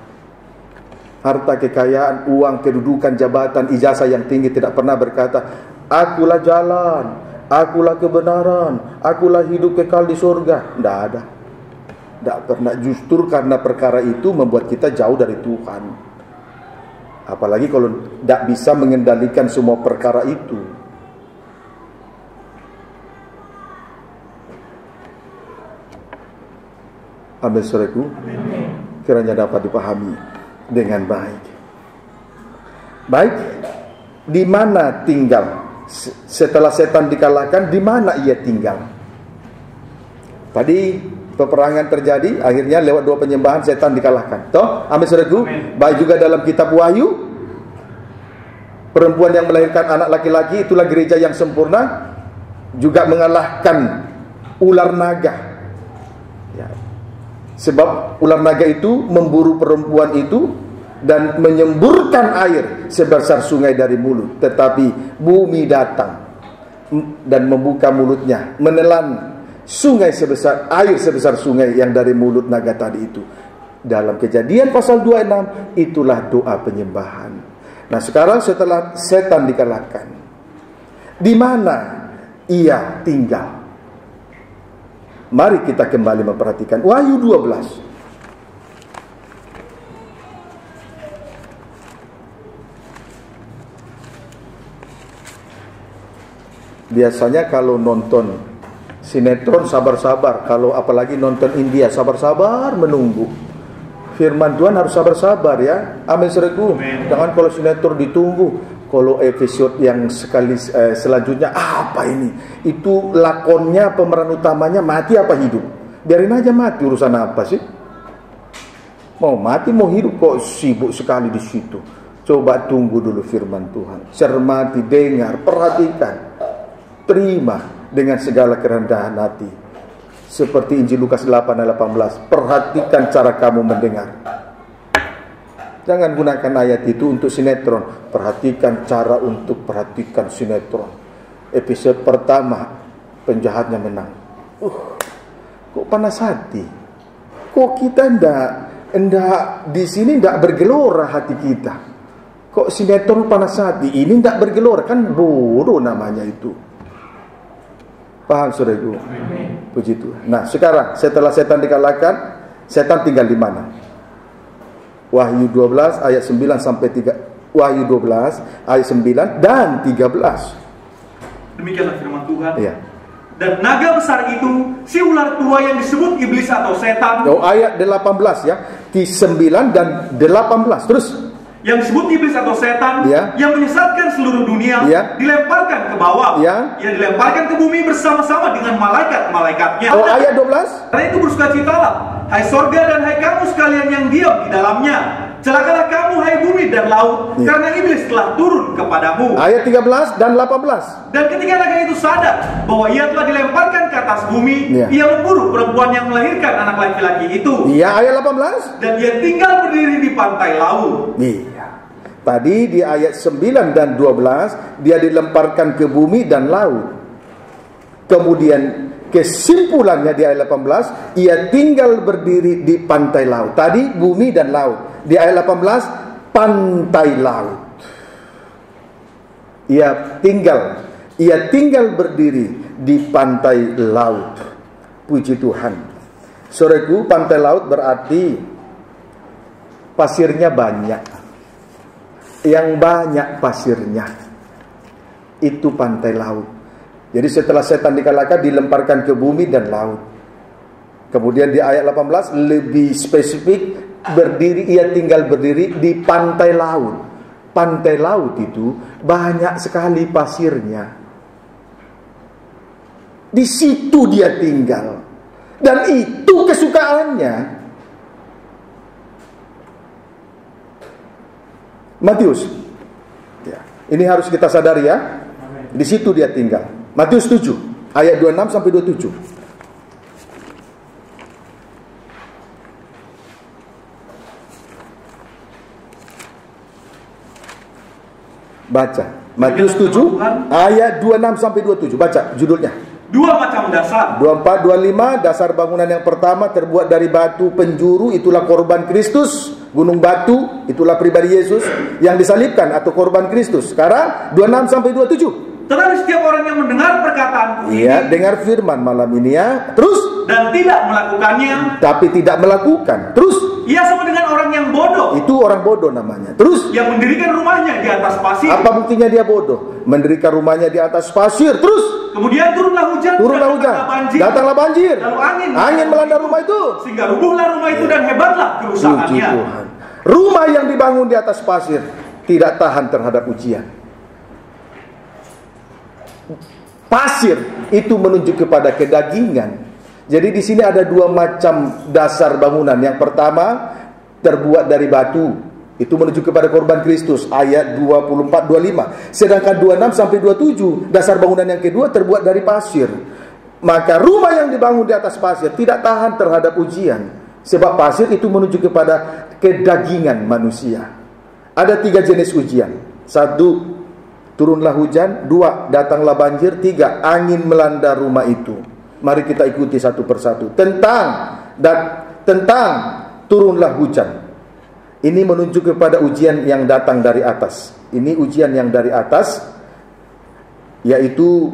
Speaker 1: Harta, kekayaan, uang, kedudukan, jabatan, ijazah yang tinggi tidak pernah berkata, akulah jalan, akulah kebenaran, akulah hidup kekal di surga. Tidak ada. Tidak pernah. Justru karena perkara itu membuat kita jauh dari Tuhan. Apalagi kalau tidak bisa mengendalikan semua perkara itu. Amin, saudaraku. Kiranya dapat dipahami dengan baik. Baik, di mana tinggal? Setelah setan dikalahkan, di mana ia tinggal? Tadi peperangan terjadi, akhirnya lewat 2 penyembahan setan dikalahkan. Toh, amin, saudaraku. Baik juga dalam kitab Wahyu, perempuan yang melahirkan anak laki-laki, itulah gereja yang sempurna, juga mengalahkan ular naga. Ya. Sebab ular naga itu memburu perempuan itu dan menyemburkan air sebesar sungai dari mulut. Tetapi bumi datang dan membuka mulutnya, menelan air sebesar sungai yang dari mulut naga tadi itu. Dalam Kejadian pasal 26, itulah doa penyembahan. Nah, sekarang setelah setan dikalahkan, di mana ia tinggal? Mari kita kembali memperhatikan Wahyu 12. Biasanya kalau nonton sinetron sabar-sabar, kalau apalagi nonton India sabar-sabar menunggu. Firman Tuhan harus sabar-sabar ya. Amin, saudaraku. Jangan kalau sinetron ditunggu. Kalau episode yang selanjutnya apa ini? Itu lakonnya, pemeran utamanya mati apa hidup? Biarin aja mati, urusan apa sih? Mau mati mau hidup kok sibuk sekali di situ. Coba tunggu dulu firman Tuhan. Cermati, dengar, perhatikan. Terima dengan segala kerendahan hati. Seperti Injil Lukas 8:18. Perhatikan cara kamu mendengar. Jangan gunakan ayat itu untuk sinetron. Perhatikan cara untuk perhatikan sinetron. Episode pertama, penjahatnya menang. Kok panas hati? Kok kita ndak di sini ndak bergelora hati kita? Kok sinetron panas hati? Ini ndak bergelora, kan bodoh namanya itu. Paham, saudaraku? Puji Tuhan. Nah, sekarang setelah setan dikalahkan, setan tinggal di mana? Wahyu 12 ayat 9 sampai 3. Wahyu 12 ayat 9 dan 13.
Speaker 2: Demikianlah firman Tuhan.
Speaker 1: Iya.
Speaker 2: Dan naga besar itu, si ular tua yang disebut iblis atau setan.
Speaker 1: Ayat 18 ya. Di 9 dan 18. Terus
Speaker 2: yang disebut iblis atau setan,
Speaker 1: ya,
Speaker 2: yang menyesatkan seluruh dunia,
Speaker 1: ya,
Speaker 2: dilemparkan ke bawah,
Speaker 1: ya,
Speaker 2: yang dilemparkan ke bumi bersama-sama dengan malaikat-malaikatnya.
Speaker 1: Ayat 12.
Speaker 2: Karena itu bersukacitalah, hai sorga dan hai kamu sekalian yang diam di dalamnya. Celakalah kamu, hai bumi dan laut, karena iblis telah turun kepadamu. Ayat 13 dan 18. Dan ketika naga itu sadar bahwa ia telah dilemparkan ke atas bumi, ia memburu perempuan yang melahirkan anak laki-laki itu.
Speaker 1: Iya, ayat 18.
Speaker 2: Dan ia tinggal berdiri di pantai laut.
Speaker 1: Tadi di ayat 9 dan 12 dia dilemparkan ke bumi dan laut. Kemudian kesimpulannya di ayat 18, ia tinggal berdiri di pantai laut. Tadi bumi dan laut. Di ayat 18 pantai laut. Ia tinggal berdiri di pantai laut. Puji Tuhan. Saudaraku, pantai laut berarti pasirnya banyak. Yang banyak pasirnya itu pantai laut. Jadi setelah setan dikalahkan, dilemparkan ke bumi dan laut. Kemudian di ayat 18 lebih spesifik, ia tinggal berdiri di pantai laut. Pantai laut itu banyak sekali pasirnya. Di situ dia tinggal. Dan itu kesukaannya. Matius. Ya, ini harus kita sadari ya. Di situ dia tinggal. Matius 7 ayat 26 sampai 27. Baca. Matius 7 ayat 26 sampai 27. Baca judulnya.
Speaker 2: Dua macam dasar.
Speaker 1: 24, 25, dasar bangunan yang pertama terbuat dari batu penjuru, itulah korban Kristus. Gunung batu, itulah pribadi Yesus yang disalibkan atau korban Kristus. Sekarang 26 sampai 27.
Speaker 2: Tetapi setiap orang yang mendengar perkataanku ini,
Speaker 1: dengar firman malam ini ya. Terus
Speaker 2: dan tidak melakukannya,
Speaker 1: tapi tidak melakukan. Terus
Speaker 2: Ia sama dengan orang yang bodoh.
Speaker 1: Itu orang bodoh namanya. Terus
Speaker 2: yang mendirikan rumahnya di atas pasir.
Speaker 1: Apa buktinya dia bodoh? Mendirikan rumahnya di atas pasir. Terus
Speaker 2: kemudian turunlah hujan.
Speaker 1: Datanglah banjir.
Speaker 2: Lalu
Speaker 1: angin melanda rumah itu.
Speaker 2: Sehingga rubuhlah rumah itu dan hebatlah kerusakannya.
Speaker 1: Rumah yang dibangun di atas pasir tidak tahan terhadap ujian. Pasir itu menunjuk kepada kedagingan. Jadi di sini ada dua macam dasar bangunan. Yang pertama terbuat dari batu. Itu menuju kepada korban Kristus, ayat 24-25. Sedangkan 26 sampai 27 dasar bangunan yang kedua terbuat dari pasir. Maka rumah yang dibangun di atas pasir tidak tahan terhadap ujian. Sebab pasir itu menuju kepada kedagingan manusia. Ada 3 jenis ujian. 1, turunlah hujan. 2, datanglah banjir. 3, angin melanda rumah itu. Mari kita ikuti satu persatu. Tentang turunlah hujan. Ini menunjuk kepada ujian yang datang dari atas. Ini ujian yang dari atas, yaitu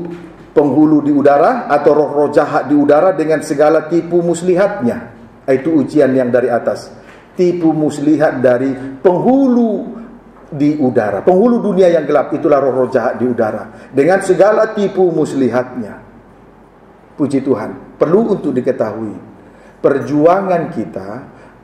Speaker 1: penghulu di udara atau roh-roh jahat di udara dengan segala tipu muslihatnya. Itu ujian yang dari atas. Tipu muslihat dari penghulu di udara. Penghulu dunia yang gelap, itulah roh-roh jahat di udara dengan segala tipu muslihatnya. Puji Tuhan, perlu untuk diketahui, perjuangan kita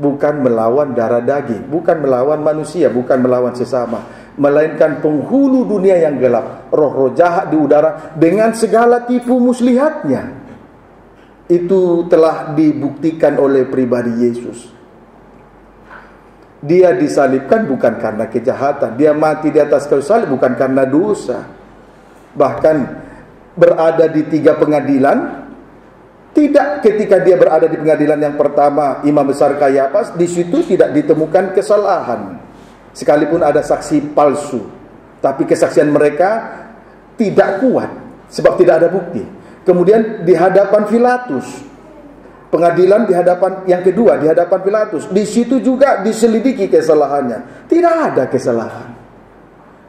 Speaker 1: bukan melawan darah daging, bukan melawan manusia, bukan melawan sesama, melainkan penghulu dunia yang gelap, roh-roh jahat di udara dengan segala tipu muslihatnya. Itu telah dibuktikan oleh pribadi Yesus. Dia disalibkan bukan karena kejahatan, dia mati di atas kayu salib bukan karena dosa. Bahkan berada di 3 pengadilan. Tidak, ketika dia berada di pengadilan yang pertama, Imam Besar Kayafas, di situ tidak ditemukan kesalahan. Sekalipun ada saksi palsu, tapi kesaksian mereka tidak kuat sebab tidak ada bukti. Kemudian di hadapan Pilatus, pengadilan di hadapan yang kedua, di hadapan Pilatus, di situ juga diselidiki kesalahannya. Tidak ada kesalahan.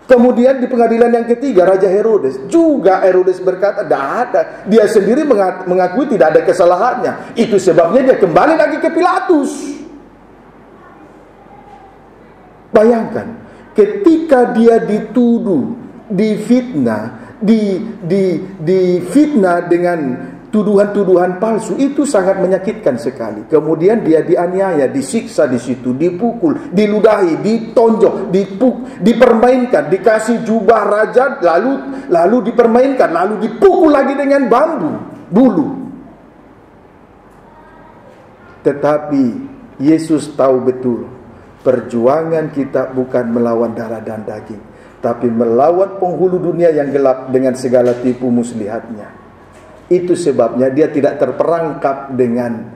Speaker 1: Kemudian di pengadilan yang ketiga, Raja Herodes, juga Herodes berkata, tidak ada. Dia sendiri mengakui tidak ada kesalahannya. Itu sebabnya dia kembali lagi ke Pilatus. Bayangkan, ketika dia dituduh, difitnah, difitnah dengan tuduhan-tuduhan palsu, itu sangat menyakitkan sekali. Kemudian dia dianiaya, disiksa di situ, dipukul, diludahi, ditonjok, dipermainkan, dikasih jubah raja, lalu dipermainkan, lalu dipukul lagi dengan bulu. Tetapi Yesus tahu betul, perjuangan kita bukan melawan darah dan daging, tapi melawan penghulu dunia yang gelap dengan segala tipu muslihatnya. Itu sebabnya dia tidak terperangkap dengan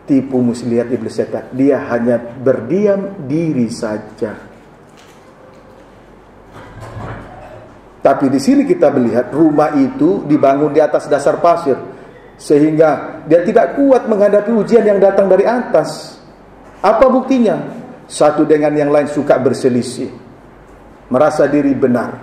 Speaker 1: tipu muslihat iblis setan. Dia hanya berdiam diri saja. Tapi di sini kita melihat rumah itu dibangun di atas dasar pasir, sehingga dia tidak kuat menghadapi ujian yang datang dari atas. Apa buktinya? Satu dengan yang lain suka berselisih, merasa diri benar.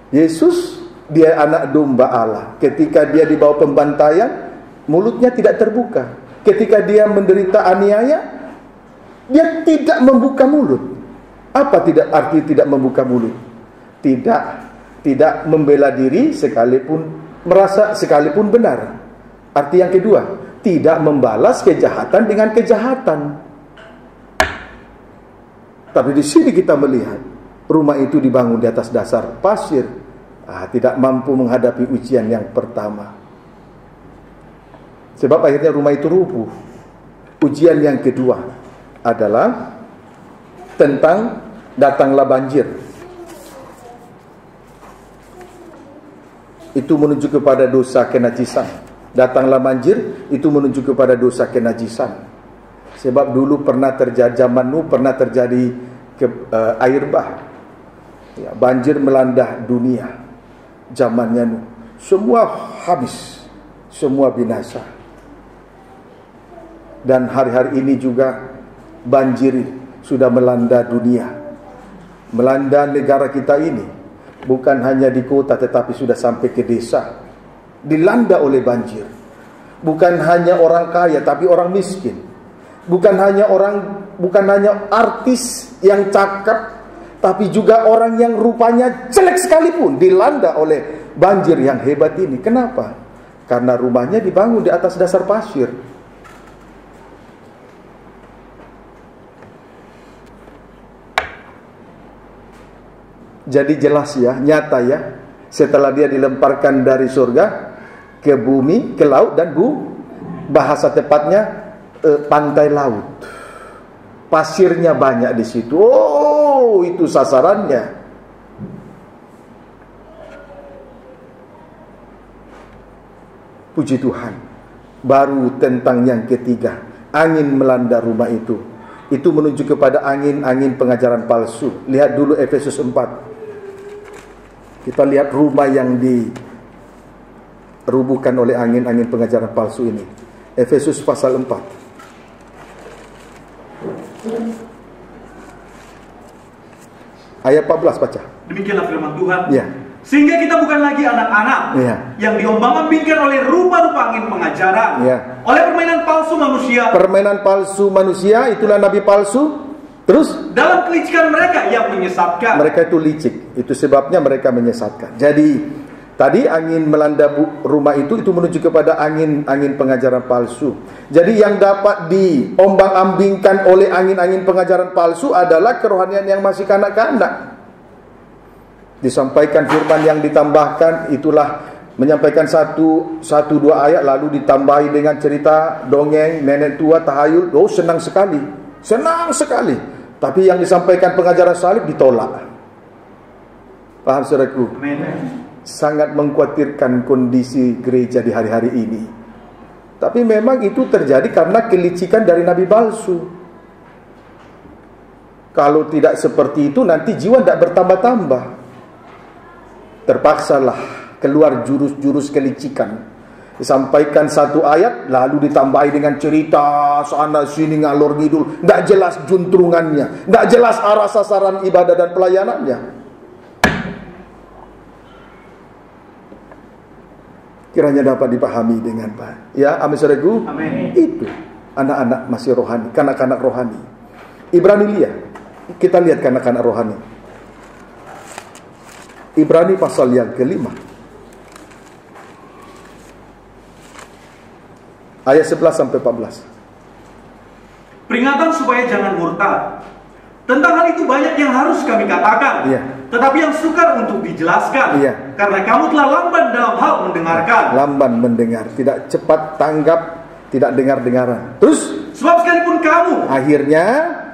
Speaker 1: Yesus, dia anak domba Allah. Ketika dia dibawa pembantaian, mulutnya tidak terbuka. Ketika dia menderita aniaya, dia tidak membuka mulut. Apa tidak arti tidak membuka mulut? Tidak membela diri sekalipun benar. Arti yang kedua, tidak membalas kejahatan dengan kejahatan. Tapi di sini kita melihat rumah itu dibangun di atas dasar pasir. Tidak mampu menghadapi ujian yang pertama. Sebab akhirnya rumah itu rubuh. Ujian yang kedua adalah tentang datanglah banjir. Itu menuju kepada dosa kenajisan. Datanglah banjir, itu menuju kepada dosa kenajisan. Sebab dulu pernah terjadi, zaman Nuh pernah terjadi air bah. Banjir melanda dunia. Zamannya Nuh, semua habis, semua binasa. Dan hari-hari ini juga banjir sudah melanda dunia, melanda negara kita ini. Bukan hanya di kota, tetapi sudah sampai ke desa, dilanda oleh banjir. Bukan hanya orang kaya, tapi orang miskin. bukan hanya artis yang cakep, tapi juga orang yang rupanya jelek sekalipun dilanda oleh banjir yang hebat ini. Kenapa? Karena rumahnya dibangun di atas dasar pasir. Jadi jelas ya, nyata ya, setelah dia dilemparkan dari surga ke bumi, ke laut, dan bahasa tepatnya pantai laut. Pasirnya banyak di situ. Oh, itu sasarannya. Puji Tuhan. Baru tentang yang ketiga, angin melanda rumah itu. Itu menunjuk kepada angin pengajaran palsu. Lihat dulu Efesus 4. Kita lihat rumah yang dirubuhkan oleh angin pengajaran palsu ini. Efesus pasal 4. Ayat 14 baca.
Speaker 2: Demikianlah firman Tuhan.
Speaker 1: Ya.
Speaker 2: Sehingga kita bukan lagi anak-anak yang diombang-ambingkan oleh rupa-rupa angin pengajaran, oleh permainan palsu manusia. Permainan palsu manusia, itulah nabi palsu. Terus dalam kelicikan mereka yang menyesatkan. Mereka itu licik, itu sebabnya mereka menyesatkan. Jadi tadi angin melanda rumah itu menuju kepada angin pengajaran palsu. Jadi yang dapat diombang-ambingkan oleh angin pengajaran palsu adalah kerohanian yang masih kanak-kanak. Disampaikan firman yang ditambahkan, itulah menyampaikan satu dua ayat, lalu ditambahi dengan cerita dongeng nenek tua tahayul. Oh, senang sekali. Tapi yang disampaikan pengajaran salib ditolak. Paham saudaraku? Sangat mengkhawatirkan kondisi gereja di hari-hari ini. Tapi memang itu terjadi karena kelicikan dari nabi palsu. Kalau tidak seperti itu, nanti jiwa tidak bertambah-tambah. Terpaksalah keluar jurus-jurus kelicikan. Disampaikan satu ayat, lalu ditambahi dengan cerita sana sini ngalor ngidul, tidak jelas juntrungannya, tidak jelas arah sasaran ibadah dan pelayanannya. Kiranya dapat dipahami dengan baik. Ya, amin saudaraku. Itu anak-anak masih rohani, kanak-kanak rohani. Ibrani lihat, kita lihat kanak-kanak rohani. Ibrani pasal yang ke-5. Ayat 11 sampai 14. Peringatan supaya jangan murtad. Tentang hal itu banyak yang harus kami katakan, tetapi yang sukar untuk dijelaskan, karena kamu telah lamban dalam hal mendengarkan. Lamban mendengar, tidak cepat tanggap, tidak dengar-dengaran. Terus, sebab sekalipun kamu, akhirnya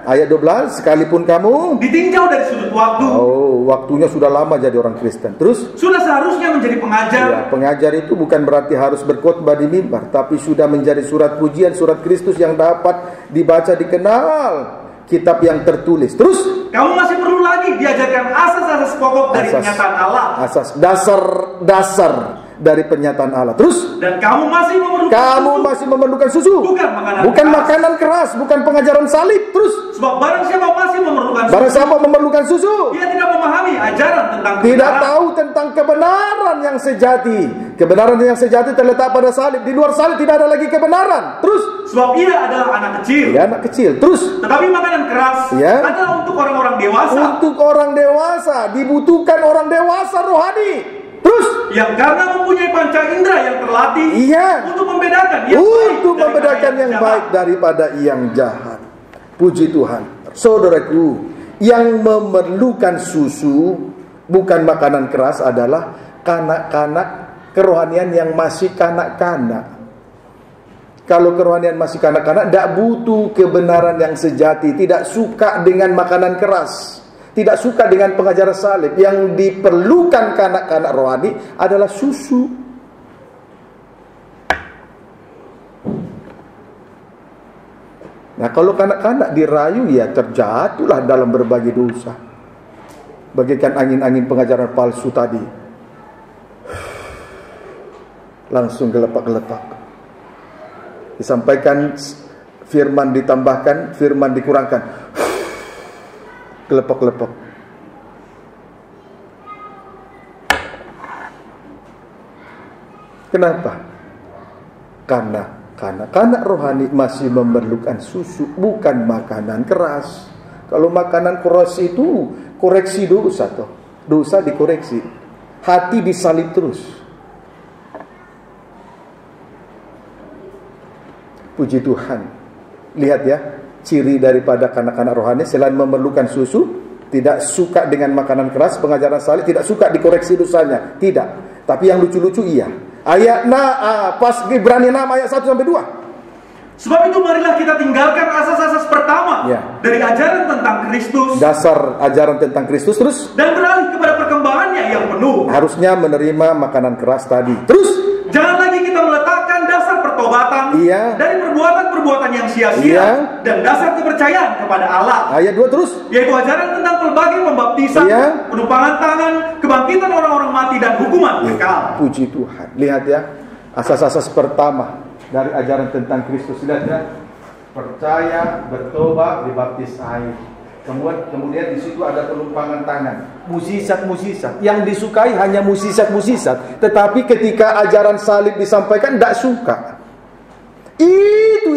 Speaker 2: ayat 12, sekalipun kamu ditinjau dari sudut waktu. Oh, waktunya sudah lama jadi orang Kristen. Terus, sudah seharusnya menjadi pengajar. Ya, pengajar itu bukan berarti harus berkhotbah di mimbar, tapi sudah menjadi surat pujian, surat Kristus yang dapat dibaca, dikenal, kitab yang tertulis. Terus, kamu masih perlu lagi diajarkan asas-asas pokok dari kenyataan Allah. Asas dasar dari pernyataan Allah. Terus, dan kamu masih memerlukan susu. Bukan makanan keras, bukan pengajaran salib. Terus, sebab barang siapa memerlukan susu, dia tidak memahami ajaran tentang kebenaran. Tidak tahu tentang kebenaran yang sejati. Kebenaran yang sejati terletak pada salib. Di luar salib tidak ada lagi kebenaran. Terus, sebab ia adalah anak kecil. Ya, anak kecil. Terus, tetapi makanan keras adalah untuk orang-orang dewasa. Untuk orang dewasa, dibutuhkan orang dewasa rohani. Terus, yang karena mempunyai panca indera yang terlatih, untuk membedakan yang baik daripada yang jahat. Puji Tuhan. Saudaraku, yang memerlukan susu, bukan makanan keras, adalah kanak-kanak kerohanian yang masih kanak-kanak. Kalau kerohanian masih kanak-kanak, tidak butuh kebenaran yang sejati, tidak suka dengan makanan keras, tidak suka dengan pengajaran salib. Yang diperlukan kanak-kanak rohani adalah susu. Nah, kalau kanak-kanak dirayu, ya terjatuhlah dalam berbagai dosa. Bagaikan angin-angin pengajaran palsu tadi. Langsung gelepak-gelepak. Disampaikan firman ditambahkan, firman dikurangkan. Gelepak-gelepak. Kenapa? Karena
Speaker 1: Kanak-kanak rohani masih memerlukan susu, bukan makanan keras. Kalau makanan keras itu koreksi dosa toh. Dosa dikoreksi. Hati disalib terus. Puji Tuhan. Lihat ya, ciri daripada kanak-kanak rohani selain memerlukan susu, tidak suka dengan makanan keras, pengajaran salib, tidak suka dikoreksi dosanya. Tidak. Tapi yang lucu-lucu iya. Ayat pas Ibrani 6 ayat 1 sampai 2.
Speaker 2: Sebab itu marilah kita tinggalkan asas-asas pertama dari ajaran tentang Kristus.
Speaker 1: Dasar ajaran tentang Kristus terus.
Speaker 2: Dan beralih kepada perkembangannya yang penuh.
Speaker 1: Harusnya menerima makanan keras tadi. Terus.
Speaker 2: Jangan lagi kita meletakkan dasar pertobatan dari perbuatan-perbuatan yang sia-sia dan dasar kepercayaan kepada Allah.
Speaker 1: Ayat 2 terus.
Speaker 2: Yaitu ajaran tentang pelbagai pembaptisan, penumpangan tangan, kebangkitan orang-orang mati dan hukuman kekal.
Speaker 1: Puji Tuhan. Lihat ya, asas-asas pertama dari ajaran tentang Kristus. Lihat ya, percaya, bertobat, dibaptis air. Kemudian di situ ada penumpangan tangan, mukjizat-mukjizat. Yang disukai hanya mukjizat-mukjizat. Tetapi ketika ajaran salib disampaikan, tidak suka.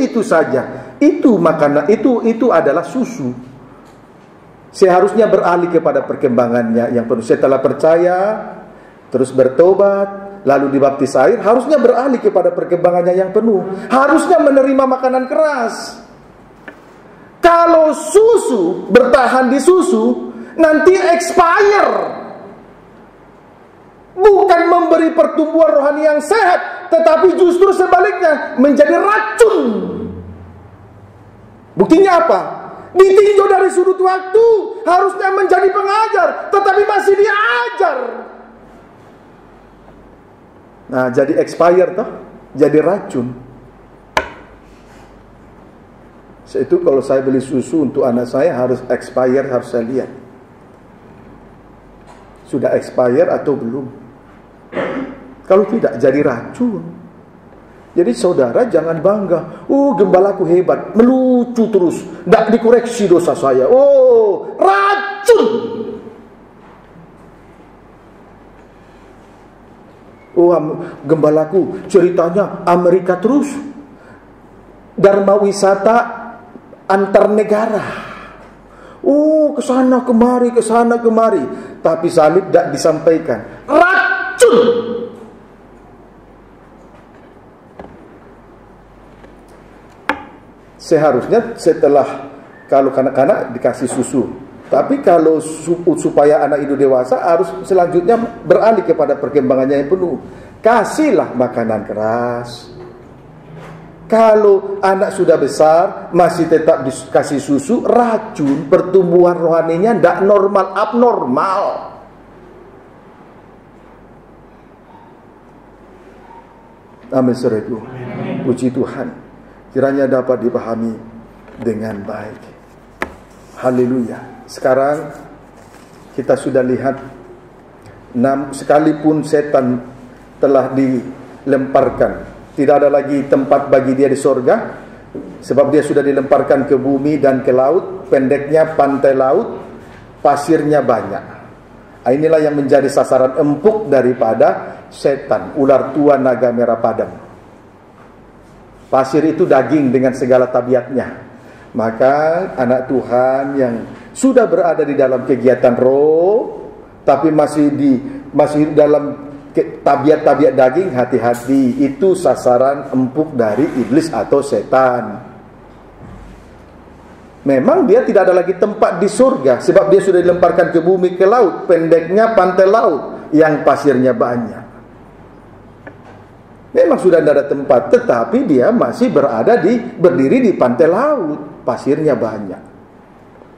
Speaker 1: Itu saja. Itu makanan, itu adalah susu. Seharusnya beralih kepada perkembangannya yang penuh. Setelah percaya, terus bertobat, lalu dibaptis air, harusnya beralih kepada perkembangannya yang penuh. Harusnya menerima makanan keras. Kalau susu, bertahan di susu, nanti expire. Bukan memberi pertumbuhan rohani yang sehat, tetapi justru sebaliknya, menjadi racun. Buktinya apa? Ditinjau dari sudut waktu, harusnya menjadi pengajar, tetapi masih diajar. Nah, jadi expire toh, jadi racun. Itu kalau saya beli susu untuk anak saya harus expire, harus saya lihat. Sudah expire atau belum. Kalau tidak jadi racun. Jadi saudara jangan bangga. Oh, gembalaku hebat, melucu terus, tidak dikoreksi dosa saya. Oh, racun. Oh, gembalaku ceritanya Amerika terus. Dharma wisata antar negara. Oh, kesana kemari. Tapi salib tidak disampaikan. Racun. Seharusnya setelah, kalau kanak-kanak dikasih susu. Tapi kalau supaya anak itu dewasa, harus selanjutnya beralih kepada perkembangannya yang penuh. Kasihlah makanan keras. Kalau anak sudah besar, masih tetap dikasih susu, racun, pertumbuhan rohaninya tidak normal, abnormal. Amin, saudaraku. Puji Tuhan. Kiranya dapat dipahami dengan baik. Haleluya. Sekarang kita sudah lihat, sekalipun setan telah dilemparkan, tidak ada lagi tempat bagi dia di sorga, sebab dia sudah dilemparkan ke bumi dan ke laut. Pendeknya pantai laut, pasirnya banyak. Inilah yang menjadi sasaran empuk daripada setan, ular tua naga merah padam. Pasir itu daging dengan segala tabiatnya. Maka anak Tuhan yang sudah berada di dalam kegiatan roh, tapi masih dalam tabiat-tabiat daging, hati-hati, itu sasaran empuk dari iblis atau setan. Memang dia tidak ada lagi tempat di surga, sebab dia sudah dilemparkan ke bumi, ke laut. Pendeknya pantai laut yang pasirnya banyak. Memang sudah tidak ada tempat, tetapi dia masih berdiri di pantai laut, pasirnya banyak.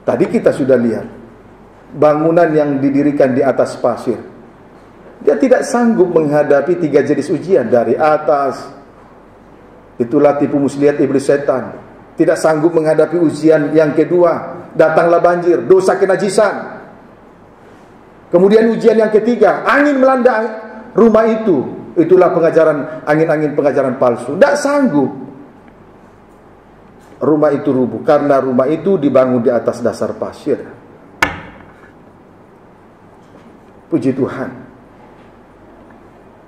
Speaker 1: Tadi kita sudah lihat bangunan yang didirikan di atas pasir. Dia tidak sanggup menghadapi 3 jenis ujian dari atas. Itulah tipu muslihat iblis setan. Tidak sanggup menghadapi ujian yang kedua, datanglah banjir, dosa kenajisan. Kemudian ujian yang ketiga, angin melanda rumah itu. Itulah pengajaran angin-angin, pengajaran palsu. Tidak sanggup. Rumah itu rubuh karena rumah itu dibangun di atas dasar pasir. Puji Tuhan.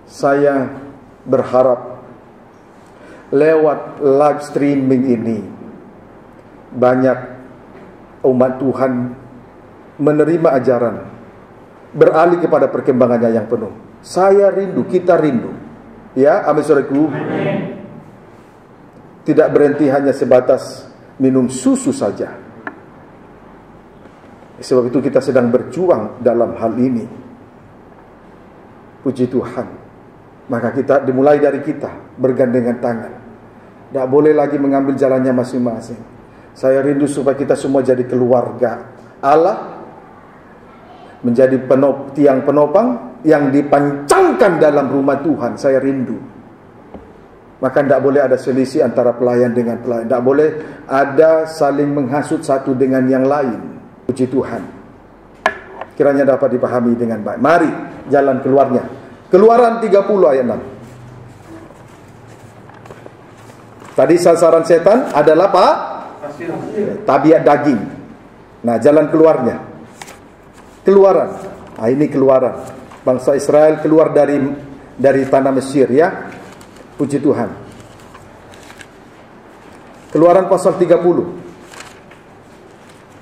Speaker 1: Saya berharap lewat live streaming ini banyak umat Tuhan menerima ajaran, beralih kepada perkembangannya yang penuh. Saya rindu, kita rindu. Ya, amin saudaraku. Tidak berhenti hanya sebatas minum susu saja. Sebab itu kita sedang berjuang dalam hal ini. Puji Tuhan. Maka kita dimulai dari kita, bergandengan tangan. Tidak boleh lagi mengambil jalannya masing-masing. Saya rindu supaya kita semua jadi keluarga Allah, menjadi tiang penopang yang dipancangkan dalam rumah Tuhan. Saya rindu. Maka tidak boleh ada selisih antara pelayan dengan pelayan. Tidak boleh ada saling menghasut satu dengan yang lain. Puji Tuhan. Kiranya dapat dipahami dengan baik. Mari jalan keluarnya. Keluaran 30 ayat 6. Tadi sasaran setan adalah Pak? Tabiat daging. Nah, jalan keluarnya. Keluaran. Nah, ini keluaran. Bangsa Israel keluar dari tanah Mesir, ya. Puji Tuhan. Keluaran pasal 30.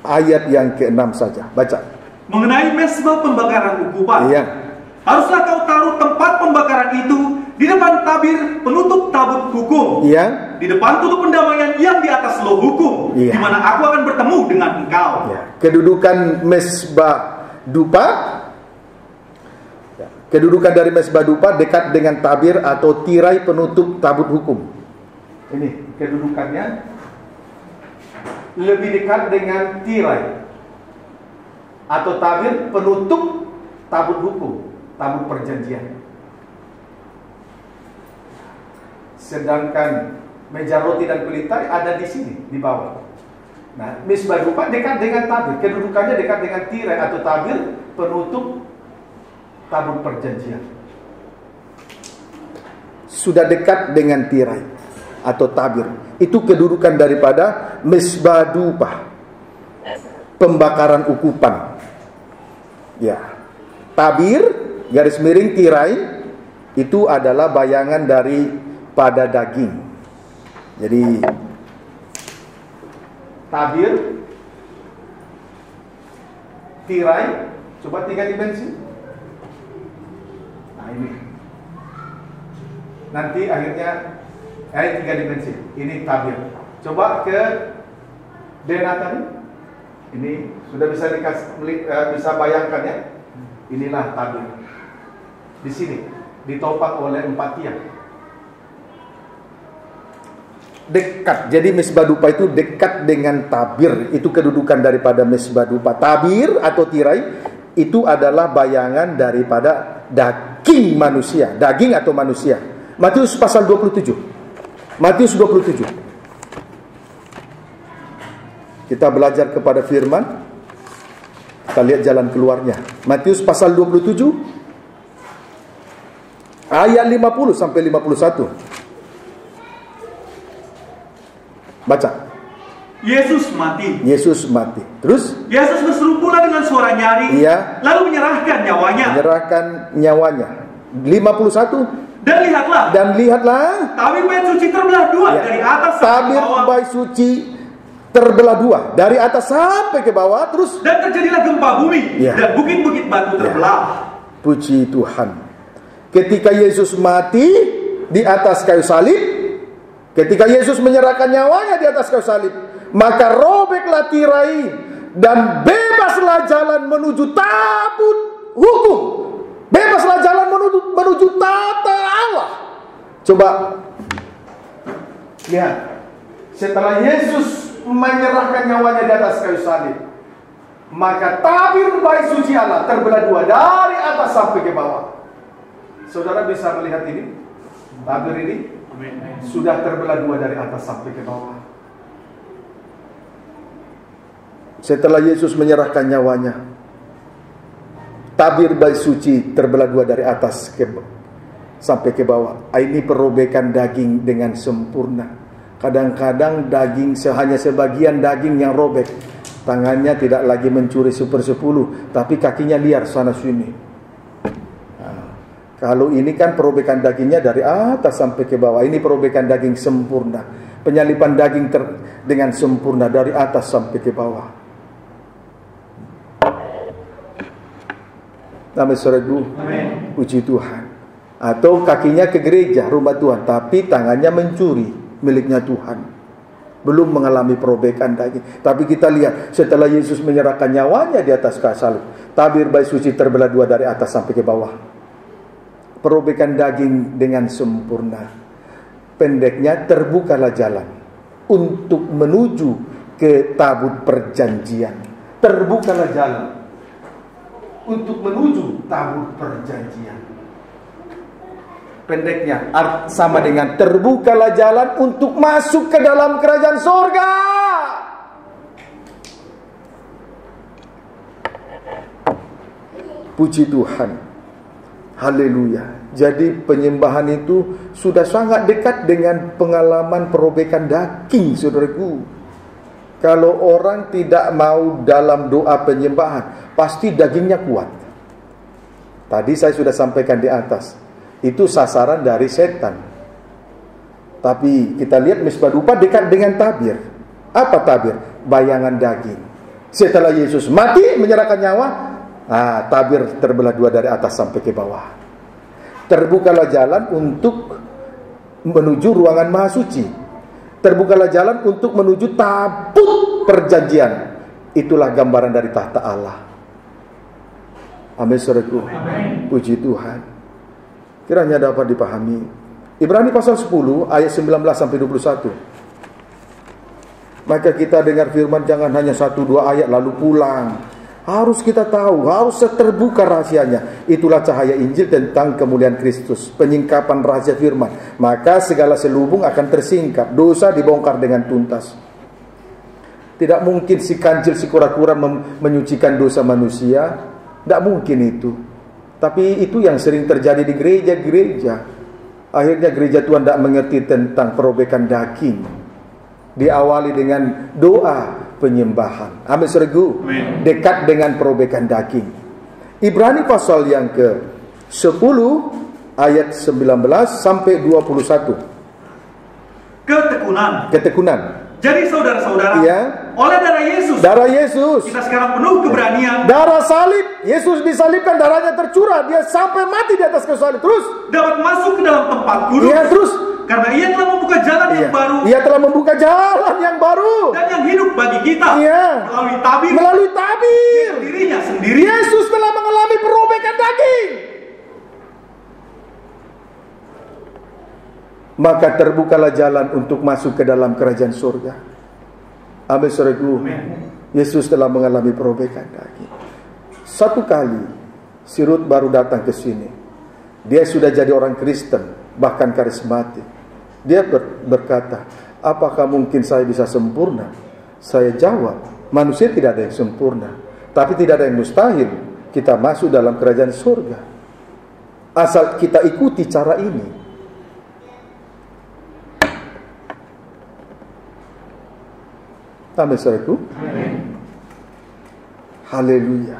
Speaker 1: Ayat yang ke-6 saja. Baca.
Speaker 2: Mengenai mezbah pembakaran ukupan.
Speaker 1: Iya.
Speaker 2: Haruslah kau taruh tempat pembakaran itu di depan tabir penutup tabut hukum.
Speaker 1: Iya.
Speaker 2: Di depan tutup pendamaian yang di atas loh hukum.
Speaker 1: Iya.
Speaker 2: Di mana aku akan bertemu dengan engkau.
Speaker 1: Iya. Kedudukan mezbah dupa. Kedudukan dari mezbah dupa dekat dengan tabir atau tirai penutup tabut hukum. Ini kedudukannya lebih dekat dengan tirai atau tabir penutup tabut hukum, tabut perjanjian. Sedangkan meja roti dan pelita ada di sini, di bawah. Nah, mezbah dupa dekat dengan tabir, kedudukannya dekat dengan tirai atau tabir penutup tabut perjanjian. Sudah dekat dengan tirai atau tabir. Itu kedudukan daripada mezbah dupa, pembakaran ukupan. Ya, tabir garis miring tirai itu adalah bayangan daripada daging. Jadi tabir, tirai, coba 3 dimensi. Nah ini, nanti akhirnya 3 dimensi. Ini tabir. Coba ke Dena tadi. Ini sudah bisa bayangkan ya. Inilah tabir. Di sini ditopang oleh 4 tiang. Dekat. Jadi mezbah dupa itu dekat dengan tabir. Itu kedudukan daripada mezbah dupa. Tabir atau tirai itu adalah bayangan daripada daging manusia. Daging atau manusia. Matius pasal 27. Matius 27. Kita belajar kepada firman. Kita lihat jalan keluarnya. Matius pasal 27 ayat 50 sampai 51. Baca.
Speaker 2: Yesus mati.
Speaker 1: Yesus mati. Terus?
Speaker 2: Yesus berseru pula dengan suara nyaring.
Speaker 1: Iya.
Speaker 2: Lalu menyerahkan nyawanya.
Speaker 1: Menyerahkan nyawanya. 51. Dan lihatlah
Speaker 2: tabir bait suci terbelah dua, ya. Dari atas sampai ke bawah.
Speaker 1: Tabir bait suci terbelah dua dari atas sampai ke bawah. Terus
Speaker 2: dan terjadilah gempa bumi, ya. Dan bukit-bukit batu terbelah, ya.
Speaker 1: Puji Tuhan. Ketika Yesus mati di atas kayu salib, ketika Yesus menyerahkan nyawanya di atas kayu salib, maka robeklah tirai dan bebaslah jalan menuju tabut hukum. Bebaslah jalan menuju tata Allah. Coba lihat. Setelah Yesus menyerahkan nyawanya di atas kayu salib, maka tabir bait suci Allah terbelah dua dari atas sampai ke bawah. Saudara bisa melihat ini? Tabir ini sudah terbelah dua dari atas sampai ke bawah. Setelah Yesus menyerahkan nyawanya, tabir bait suci terbelah dua dari atas sampai ke bawah. Ini perobekan daging dengan sempurna. Kadang-kadang daging hanya sebagian daging yang robek. Tangannya tidak lagi mencuri 1/10, tapi kakinya liar sana sini. Nah, Kalau ini kan perobekan dagingnya dari atas sampai ke bawah. Ini perobekan daging sempurna. Penyalipan daging dengan sempurna dari atas sampai ke bawah. Nama saudaraku, puji Tuhan. Atau kakinya ke gereja, rumah Tuhan, tapi tangannya mencuri miliknya Tuhan. Belum mengalami perobekan daging. Tapi kita lihat setelah Yesus menyerahkan nyawanya di atas kayu salib, tabir bayi suci terbelah dua dari atas sampai ke bawah. Perobekan daging dengan sempurna. Pendeknya, terbukalah jalan untuk menuju ke tabut perjanjian. Terbukalah jalan untuk menuju tabut perjanjian. Pendeknya sama dengan terbukalah jalan untuk masuk ke dalam kerajaan sorga. Puji Tuhan. Haleluya. Jadi penyembahan itu sudah sangat dekat dengan pengalaman perobekan daging, saudaraku. Kalau orang tidak mau dalam doa penyembahan, pasti dagingnya kuat. Tadi saya sudah sampaikan di atas, itu sasaran dari setan. Tapi kita lihat misbah dupa dekat dengan tabir. Apa tabir? Bayangan daging. Setelah Yesus mati menyerahkan nyawa, tabir terbelah dua dari atas sampai ke bawah. Terbukalah jalan untuk menuju ruangan maha suci. Terbukalah jalan untuk menuju tabut perjanjian. Itulah gambaran dari tahta Allah. Amin, saudaraku. Puji Tuhan. Kiranya dapat dipahami. Ibrani pasal 10 ayat 19 sampai 21. Maka kita dengar firman jangan hanya 1-2 ayat lalu pulang. Harus kita tahu, harus terbuka rahasianya. Itulah cahaya Injil tentang kemuliaan Kristus, penyingkapan rahasia firman. Maka segala selubung akan tersingkap, dosa dibongkar dengan tuntas. Tidak mungkin si kancil, si kura-kura menyucikan dosa manusia. Tidak mungkin itu. Tapi itu yang sering terjadi di gereja-gereja. Akhirnya gereja Tuhan tidak mengerti tentang perobekan daging. Diawali dengan doa penyembahan. Amin, saudaraku. Dekat dengan perobekan daging. Ibrani pasal yang ke-10 ayat 19 sampai 21. Ketekunan. Jadi saudara-saudara, oleh darah Yesus, kita sekarang penuh keberanian. Darah salib, Yesus disalibkan, darahnya tercurah, dia sampai mati di atas kayu salib. Terus
Speaker 2: dapat masuk ke dalam tempat kudus.
Speaker 1: Terus
Speaker 2: karena ia telah membuka jalan yang baru.
Speaker 1: Ia telah membuka jalan yang baru
Speaker 2: dan yang hidup bagi kita.
Speaker 1: Melalui tabir.
Speaker 2: Dirinya sendiri.
Speaker 1: Yesus telah mengalami perobekan daging. Maka terbukalah jalan untuk masuk ke dalam kerajaan surga. Amin, saudaraku. Yesus telah mengalami perobekan daging. Satu kali si Rut baru datang ke sini. Dia sudah jadi orang Kristen, bahkan karismatik. Dia berkata, apakah mungkin saya bisa sempurna? Saya jawab, manusia tidak ada yang sempurna, tapi tidak ada yang mustahil kita masuk dalam kerajaan surga. Asal kita ikuti cara ini. Amin, saudaraku. Haleluya.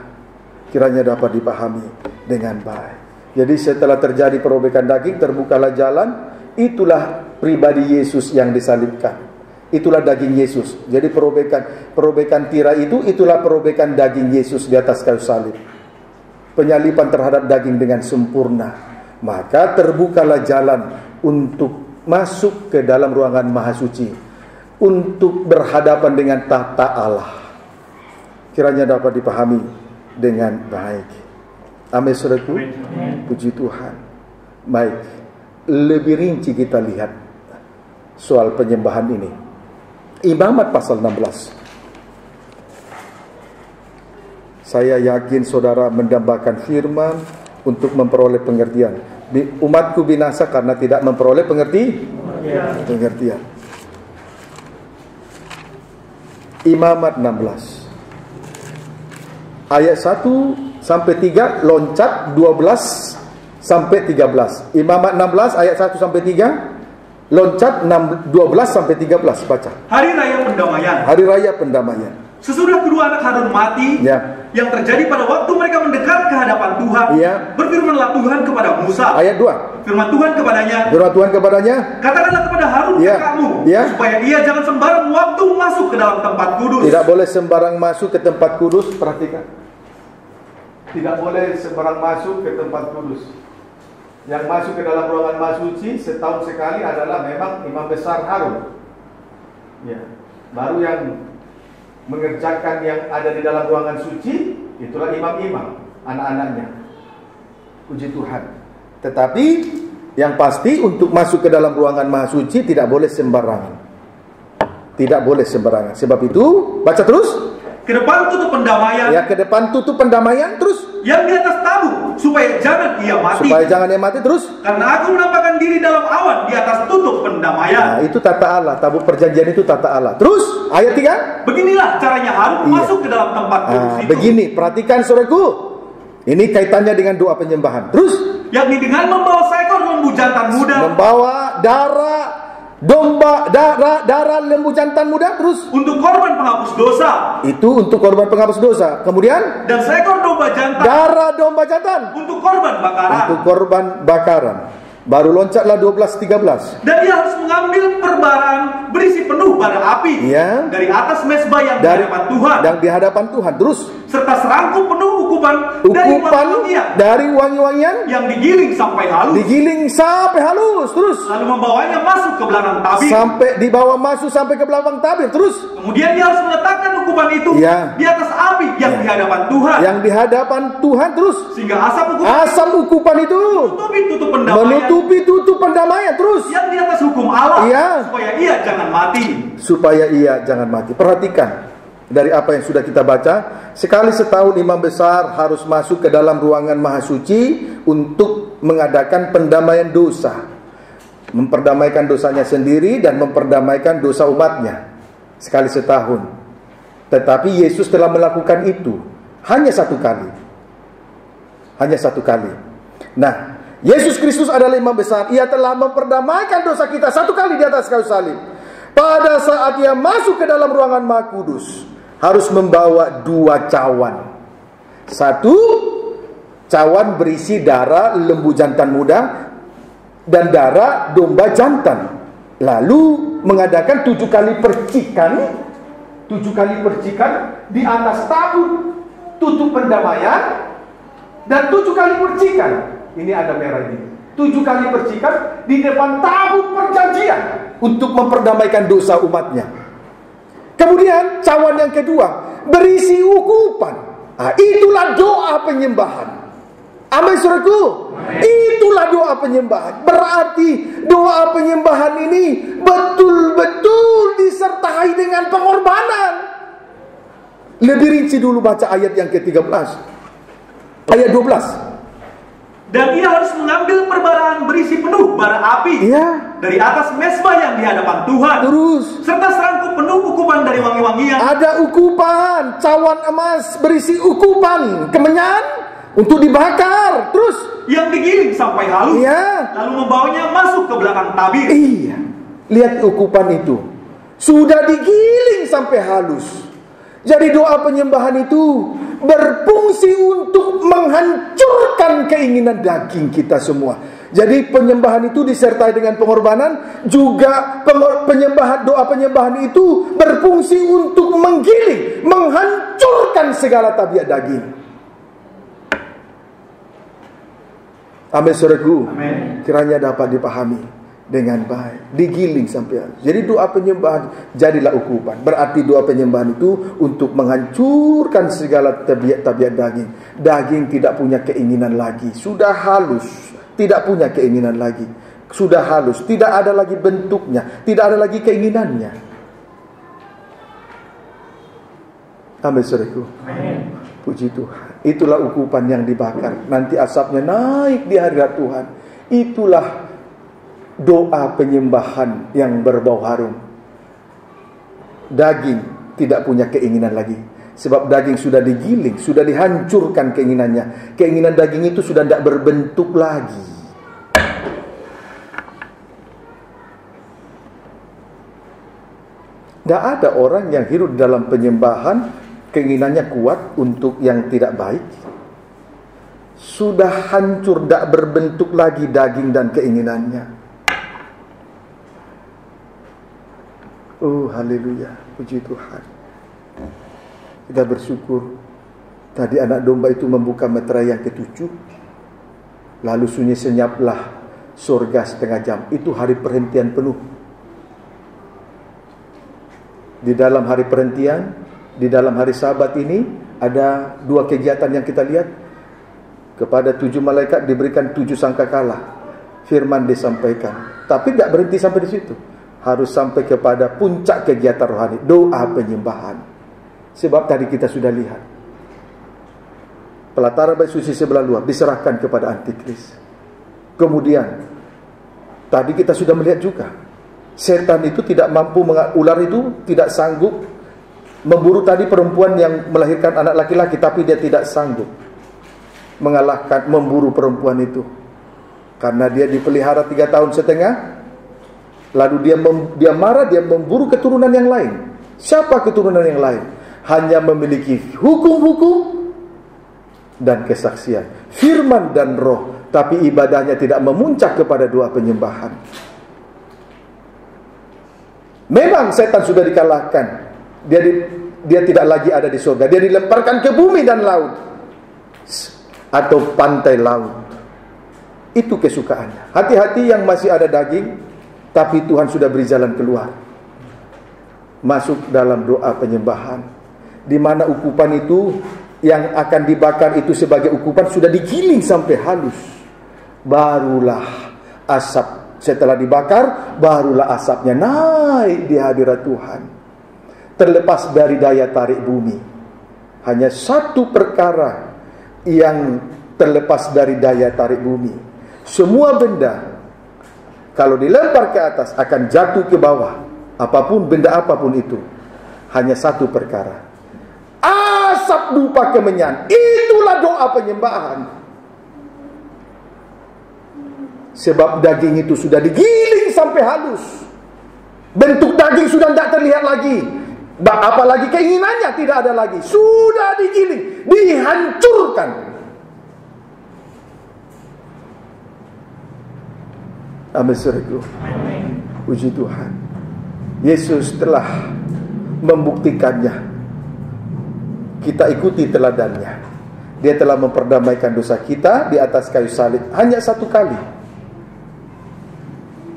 Speaker 1: Kiranya dapat dipahami dengan baik. Jadi setelah terjadi perobekan daging, terbukalah jalan. Itulah pribadi Yesus yang disalibkan. Itulah daging Yesus. Jadi perobekan tirai itulah perobekan daging Yesus di atas kayu salib. Penyalipan terhadap daging dengan sempurna. Maka terbukalah jalan untuk masuk ke dalam ruangan maha suci. Untuk berhadapan dengan tahta Allah. Kiranya dapat dipahami dengan baik. Amin, saudaraku. Puji Tuhan. Baik, lebih rinci kita lihat soal penyembahan ini. Imamat pasal 16. Saya yakin saudara mendambakan firman untuk memperoleh pengertian. Umatku binasa karena tidak memperoleh pengertian. Imamat 16 ayat 1 sampai 3, loncat 12 sampai 13. Imamat 16 ayat 1 sampai 3, loncat 12 sampai 13. Baca.
Speaker 2: Hari raya pendamaian.
Speaker 1: Hari raya pendamaian.
Speaker 2: Sesudah kedua anak Harun mati, yang terjadi pada waktu mereka mendekat ke hadapan Tuhan, berfirmanlah Tuhan kepada Musa.
Speaker 1: Ayat 2.
Speaker 2: Firman Tuhan
Speaker 1: kepadanya,
Speaker 2: katakanlah kepada Harun kakakmu, supaya ia jangan sembarang waktu masuk ke dalam tempat kudus.
Speaker 1: Tidak boleh sembarang masuk ke tempat kudus. Perhatikan, tidak boleh sembarang masuk ke tempat kudus. Yang masuk ke dalam ruangan Maha Suci setahun sekali adalah memang imam besar Harun. Baru yang mengerjakan yang ada di dalam ruangan suci, itulah imam-imam, anak-anaknya. Puji Tuhan. Tetapi yang pasti untuk masuk ke dalam ruangan Maha Suci tidak boleh sembarangan. Tidak boleh sembarangan. Sebab itu, baca terus.
Speaker 2: Ke depan tutup pendamaian.
Speaker 1: Ke depan tutup pendamaian terus.
Speaker 2: Yang di atas tabut, supaya jangan ia mati.
Speaker 1: Supaya jangan ia mati terus.
Speaker 2: Karena aku menampakkan diri dalam awan di atas tutup pendamaian.
Speaker 1: Itu tata Allah, tabut perjanjian itu tata Allah. Terus ayat 3.
Speaker 2: Beginilah caranya Harun masuk ke dalam tempat kudus itu.
Speaker 1: Begini, perhatikan saudaraku. Ini kaitannya dengan doa penyembahan. Terus,
Speaker 2: yakni dengan membawa seekor lembu jantan muda.
Speaker 1: Membawa darah domba, darah lembu jantan muda. Terus,
Speaker 2: untuk korban penghapus dosa.
Speaker 1: Itu untuk korban penghapus dosa. Kemudian,
Speaker 2: dan seekor domba jantan.
Speaker 1: Darah domba jantan.
Speaker 2: Untuk korban bakaran.
Speaker 1: Untuk korban bakaran. Baru loncatlah 12-13.
Speaker 2: Dan dia harus mengambil perbarang berisi penuh bara api dari atas mezbah yang di hadapan Tuhan.
Speaker 1: Yang di hadapan Tuhan. Terus,
Speaker 2: serta serangkum penuh ukupan
Speaker 1: dari wangi-wangian
Speaker 2: yang digiling sampai halus.
Speaker 1: Terus,
Speaker 2: lalu membawanya masuk ke belakang tabir.
Speaker 1: Sampai dibawa masuk sampai ke belakang tabir. Terus,
Speaker 2: kemudian dia harus meletakkan ukupan itu di atas api yang di hadapan Tuhan.
Speaker 1: Yang di hadapan Tuhan. Terus,
Speaker 2: sehingga
Speaker 1: asap ukupan itu menutupi tutup pendamaian. Terus,
Speaker 2: yang di atas hukum Allah, supaya ia jangan mati.
Speaker 1: Perhatikan dari apa yang sudah kita baca. Sekali setahun imam besar harus masuk ke dalam ruangan Maha Suci untuk mengadakan pendamaian dosa, memperdamaikan dosanya sendiri dan memperdamaikan dosa umatnya. Sekali setahun. Tetapi Yesus telah melakukan itu hanya satu kali. Nah, Yesus Kristus adalah imam besar. Ia telah memperdamaikan dosa kita satu kali di atas kayu salib. Pada saat ia masuk ke dalam ruangan Maha Kudus, harus membawa 2 cawan. 1 cawan berisi darah lembu jantan muda dan darah domba jantan. Lalu mengadakan 7 kali percikan di atas tabut tutup pendamaian dan 7 kali percikan. Ini ada merah ini. 7 kali percikan di depan tabut perjanjian untuk memperdamaikan dosa umatnya. Kemudian cawan yang kedua berisi ukupan. Itulah doa penyembahan. Amin, saudaraku. Itulah doa penyembahan. Berarti doa penyembahan ini betul-betul disertai dengan pengorbanan. Lebih rinci dulu baca ayat yang ke-13. Ayat 12.
Speaker 2: Dan ia harus mengambil perbaraan berisi penuh bara api dari atas mezbah yang di hadapan Tuhan.
Speaker 1: Terus,
Speaker 2: serta serangkum penuh ukupan dari wangi-wangian.
Speaker 1: Ada ukupan, cawan emas berisi ukupan kemenyan untuk dibakar. Terus,
Speaker 2: yang digiling sampai halus. Lalu membawanya masuk ke belakang tabir.
Speaker 1: Lihat ukupan itu. Sudah digiling sampai halus. Jadi doa penyembahan itu berfungsi untuk menghancurkan keinginan daging kita semua. Jadi penyembahan itu disertai dengan pengorbanan. Juga doa penyembahan itu berfungsi untuk menggiling, menghancurkan segala tabiat daging. Amin, saudaraku. Kiranya dapat dipahami dengan baik, digiling sampai halus. Jadi doa penyembahan jadilah ukupan. Berarti doa penyembahan itu untuk menghancurkan segala tabiat daging. Daging tidak punya keinginan lagi, sudah halus, tidak punya keinginan lagi, sudah halus, tidak ada lagi bentuknya, tidak ada lagi keinginannya. Amin, saudaraku. Puji Tuhan. Itulah ukupan yang dibakar. Nanti asapnya naik di hadirat Tuhan. Itulah doa penyembahan yang berbau harum. Daging tidak punya keinginan lagi, sebab daging sudah digiling, sudah dihancurkan keinginannya. Keinginan daging itu sudah tidak berbentuk lagi. Tidak ada orang yang hidup dalam penyembahan keinginannya kuat untuk yang tidak baik. Sudah hancur, tidak berbentuk lagi daging dan keinginannya. Oh, haleluya, puji Tuhan. Kita bersyukur. Tadi anak domba itu membuka meterai yang ke-7. Lalu sunyi senyaplah surga setengah jam. Itu hari perhentian penuh. Di dalam hari perhentian, di dalam hari Sabat ini ada 2 kegiatan yang kita lihat. Kepada 7 malaikat diberikan 7 sangkakala. Firman disampaikan. Tapi tidak berhenti sampai di situ. Harus sampai kepada puncak kegiatan rohani, doa penyembahan. Sebab tadi kita sudah lihat, pelataran bait suci sebelah luar diserahkan kepada antikris. Kemudian tadi kita sudah melihat juga, setan itu tidak mampu, ular itu tidak sanggup memburu tadi perempuan yang melahirkan anak laki-laki, tapi dia tidak sanggup mengalahkan, memburu perempuan itu. Karena dia dipelihara 3 tahun setengah, lalu dia marah, dia memburu keturunan yang lain. Siapa keturunan yang lain? Hanya memiliki hukum-hukum dan kesaksian, firman dan roh, tapi ibadahnya tidak memuncak kepada doa penyembahan. Memang setan sudah dikalahkan. Dia tidak lagi ada di surga. Dia dilemparkan ke bumi dan laut, atau pantai laut. Itu kesukaannya. Hati-hati yang masih ada daging, tapi Tuhan sudah beri jalan keluar. Masuk dalam doa penyembahan, di mana ukupan itu yang akan dibakar itu sebagai ukupan sudah digiling sampai halus. Barulah asap, setelah dibakar, barulah asapnya naik di hadirat Tuhan. Terlepas dari daya tarik bumi. Hanya satu perkara yang terlepas dari daya tarik bumi. Semua benda kalau dilempar ke atas akan jatuh ke bawah. Apapun, benda apapun itu. Hanya satu perkara, asap dupa kemenyan. Itulah doa penyembahan. Sebab daging itu sudah digiling sampai halus. Bentuk daging sudah tidak terlihat lagi. Apalagi keinginannya tidak ada lagi. Sudah digiling, dihancurkan. Amin, saudaraku. Puji Tuhan. Yesus telah membuktikannya. Kita ikuti teladannya. Dia telah memperdamaikan dosa kita di atas kayu salib hanya 1 kali.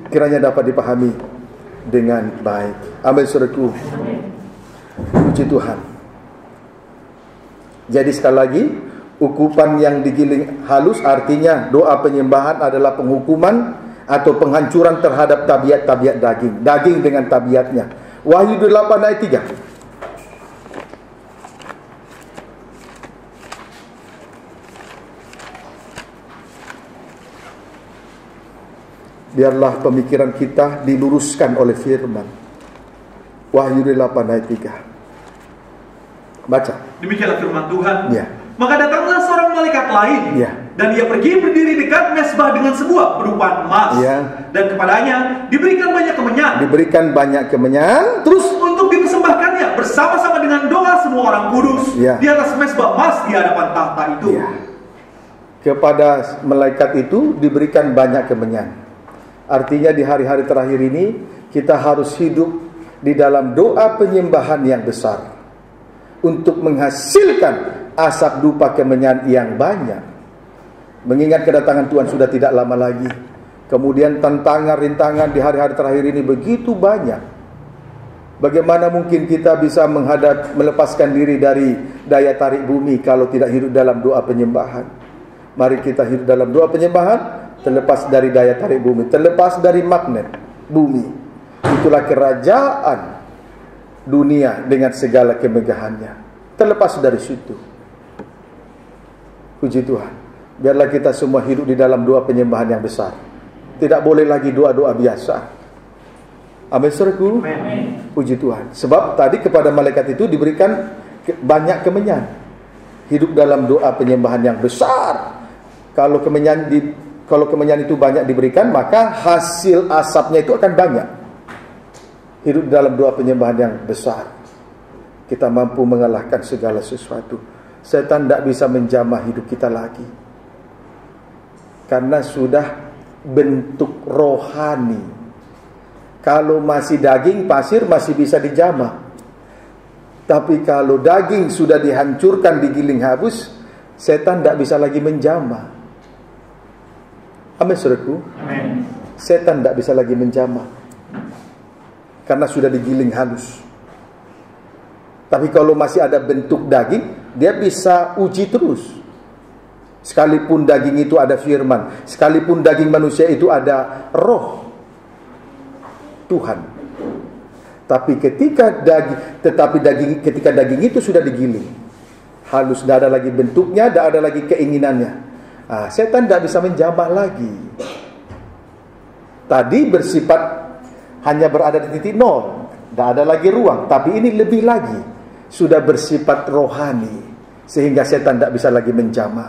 Speaker 1: Kiranya dapat dipahami dengan baik. Amin, saudaraku. Puji Tuhan. Jadi sekali lagi, ukupan yang digiling halus artinya doa penyembahan adalah penghukuman atau penghancuran terhadap tabiat-tabiat daging. Daging dengan tabiatnya. Wahyu 8 ayat 3. Biarlah pemikiran kita diluruskan oleh firman. Wahyu 8 ayat 3. Baca. Demikianlah firman Tuhan. Ya. Maka datanglah seorang malaikat lain. Ya. Dan dia pergi berdiri dekat mezbah dengan sebuah berupaan emas. Ya. Dan kepadanya diberikan banyak kemenyan. Diberikan banyak kemenyan. Terus untuk dipersembahkannya bersama-sama dengan doa semua orang kudus. Ya. Di atas mezbah emas di hadapan tahta itu. Ya. Kepada malaikat itu diberikan banyak kemenyan. Artinya di hari-hari terakhir ini kita harus hidup di dalam doa penyembahan yang besar untuk menghasilkan asap dupa kemenyan yang banyak. Mengingat kedatangan Tuhan sudah tidak lama lagi. Kemudian tantangan, rintangan di hari-hari terakhir ini begitu banyak. Bagaimana mungkin kita bisa melepaskan diri dari daya tarik bumi kalau tidak hidup dalam doa penyembahan? Mari kita hidup dalam doa penyembahan, terlepas dari daya tarik bumi, terlepas dari magnet bumi. Itulah kerajaan dunia dengan segala kemegahannya. Terlepas dari situ. Puji Tuhan. Biarlah kita semua hidup di dalam doa penyembahan yang besar. Tidak boleh lagi doa-doa biasa. Amin, saudaraku. Puji Tuhan. Sebab tadi kepada malaikat itu diberikan banyak kemenyan. Hidup dalam doa penyembahan yang besar. Kalau kemenyan itu banyak diberikan, maka hasil asapnya itu akan banyak. hidup dalam doa penyembahan yang besar, kita mampu mengalahkan segala sesuatu. Setan tidak bisa menjamah hidup kita lagi, karena sudah bentuk rohani. Kalau masih daging, pasir masih bisa dijamah. Tapi kalau daging sudah dihancurkan, digiling habis, setan tidak bisa lagi menjamah. Amin, saudaraku. Setan tidak bisa lagi menjamah, karena sudah digiling halus. Tapi kalau masih ada bentuk daging, dia bisa uji terus. Sekalipun daging itu ada firman, sekalipun daging manusia itu ada roh Tuhan. Tapi ketika daging itu sudah digiling halus, tidak ada lagi bentuknya, tidak ada lagi keinginannya, setan tidak bisa menjamah lagi. Tadi bersifat hanya berada di titik nol, tidak ada lagi ruang. Tapi ini lebih lagi, sudah bersifat rohani, sehingga setan tidak bisa lagi menjamah.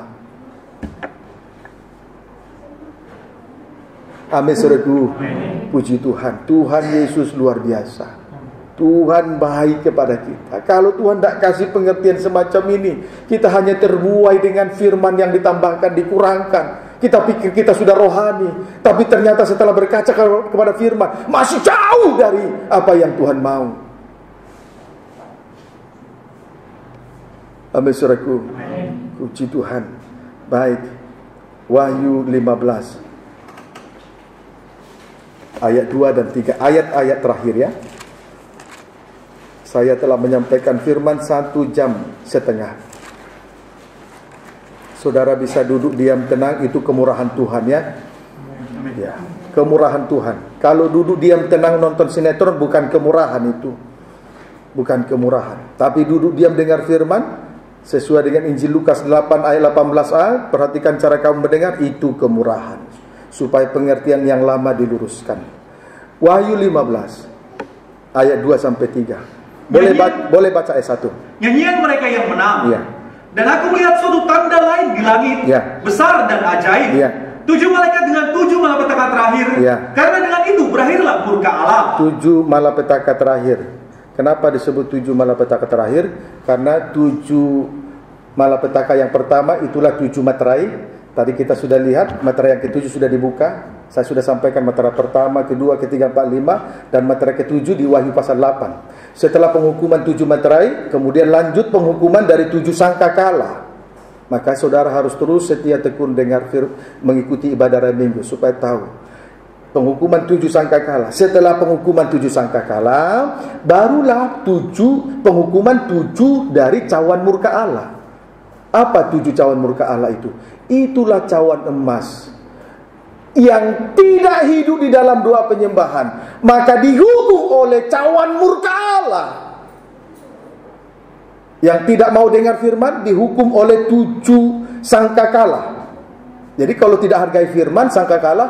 Speaker 1: Amin, saudaraku. Puji Tuhan. Tuhan Yesus luar biasa. Tuhan baik kepada kita. Kalau Tuhan tidak kasih pengertian semacam ini, kita hanya terbuai dengan firman yang ditambahkan, dikurangkan. Kita pikir kita sudah rohani, tapi ternyata setelah berkaca kepada firman, masih jauh dari apa yang Tuhan mau. Amin, saudaraku. Puji Tuhan. Baik. Wahyu 15 ayat 2 dan 3, ayat-ayat terakhir ya. Saya telah menyampaikan firman 1 jam setengah. Saudara bisa duduk diam tenang, itu kemurahan Tuhan ya. Ya, kemurahan Tuhan. Kalau duduk diam tenang nonton sinetron, bukan kemurahan itu. Bukan kemurahan. Tapi duduk diam dengar firman sesuai dengan Injil Lukas 8 ayat 18a, perhatikan cara kamu mendengar, itu kemurahan. Supaya pengertian yang lama diluruskan. Wahyu 15 ayat 2 sampai 3. Boleh baca ayat 1.
Speaker 2: Nyanyian mereka yang menang.
Speaker 1: Ya.
Speaker 2: Dan aku melihat suatu tanda lain di langit,
Speaker 1: ya,
Speaker 2: besar dan ajaib.
Speaker 1: Ya.
Speaker 2: 7 malaikat dengan 7 malapetaka terakhir.
Speaker 1: Ya.
Speaker 2: Karena dengan itu berakhirlah murka Allah.
Speaker 1: 7 malapetaka terakhir. Kenapa disebut 7 malapetaka terakhir? Karena 7 malapetaka yang pertama itulah 7 materai. Tadi kita sudah lihat materai yang ke-7 sudah dibuka. Saya sudah sampaikan materai pertama, kedua, ketiga, 4, 5, dan materai ke-7 di Wahyu pasal 8. Setelah penghukuman 7 materai, kemudian lanjut penghukuman dari 7 sangkakala. Maka saudara harus terus setia tekun dengar mengikuti ibadah hari Minggu supaya tahu penghukuman 7 sangkakala. Setelah penghukuman 7 sangkakala, barulah 7 penghukuman 7 dari cawan murka Allah. Apa 7 cawan murka Allah itu? Itulah cawan emas yang tidak hidup di dalam doa penyembahan, maka dihukum oleh cawan murka Allah. Yang tidak mau dengar firman dihukum oleh 7 sangkakala. Jadi kalau tidak hargai firman, sangkakala,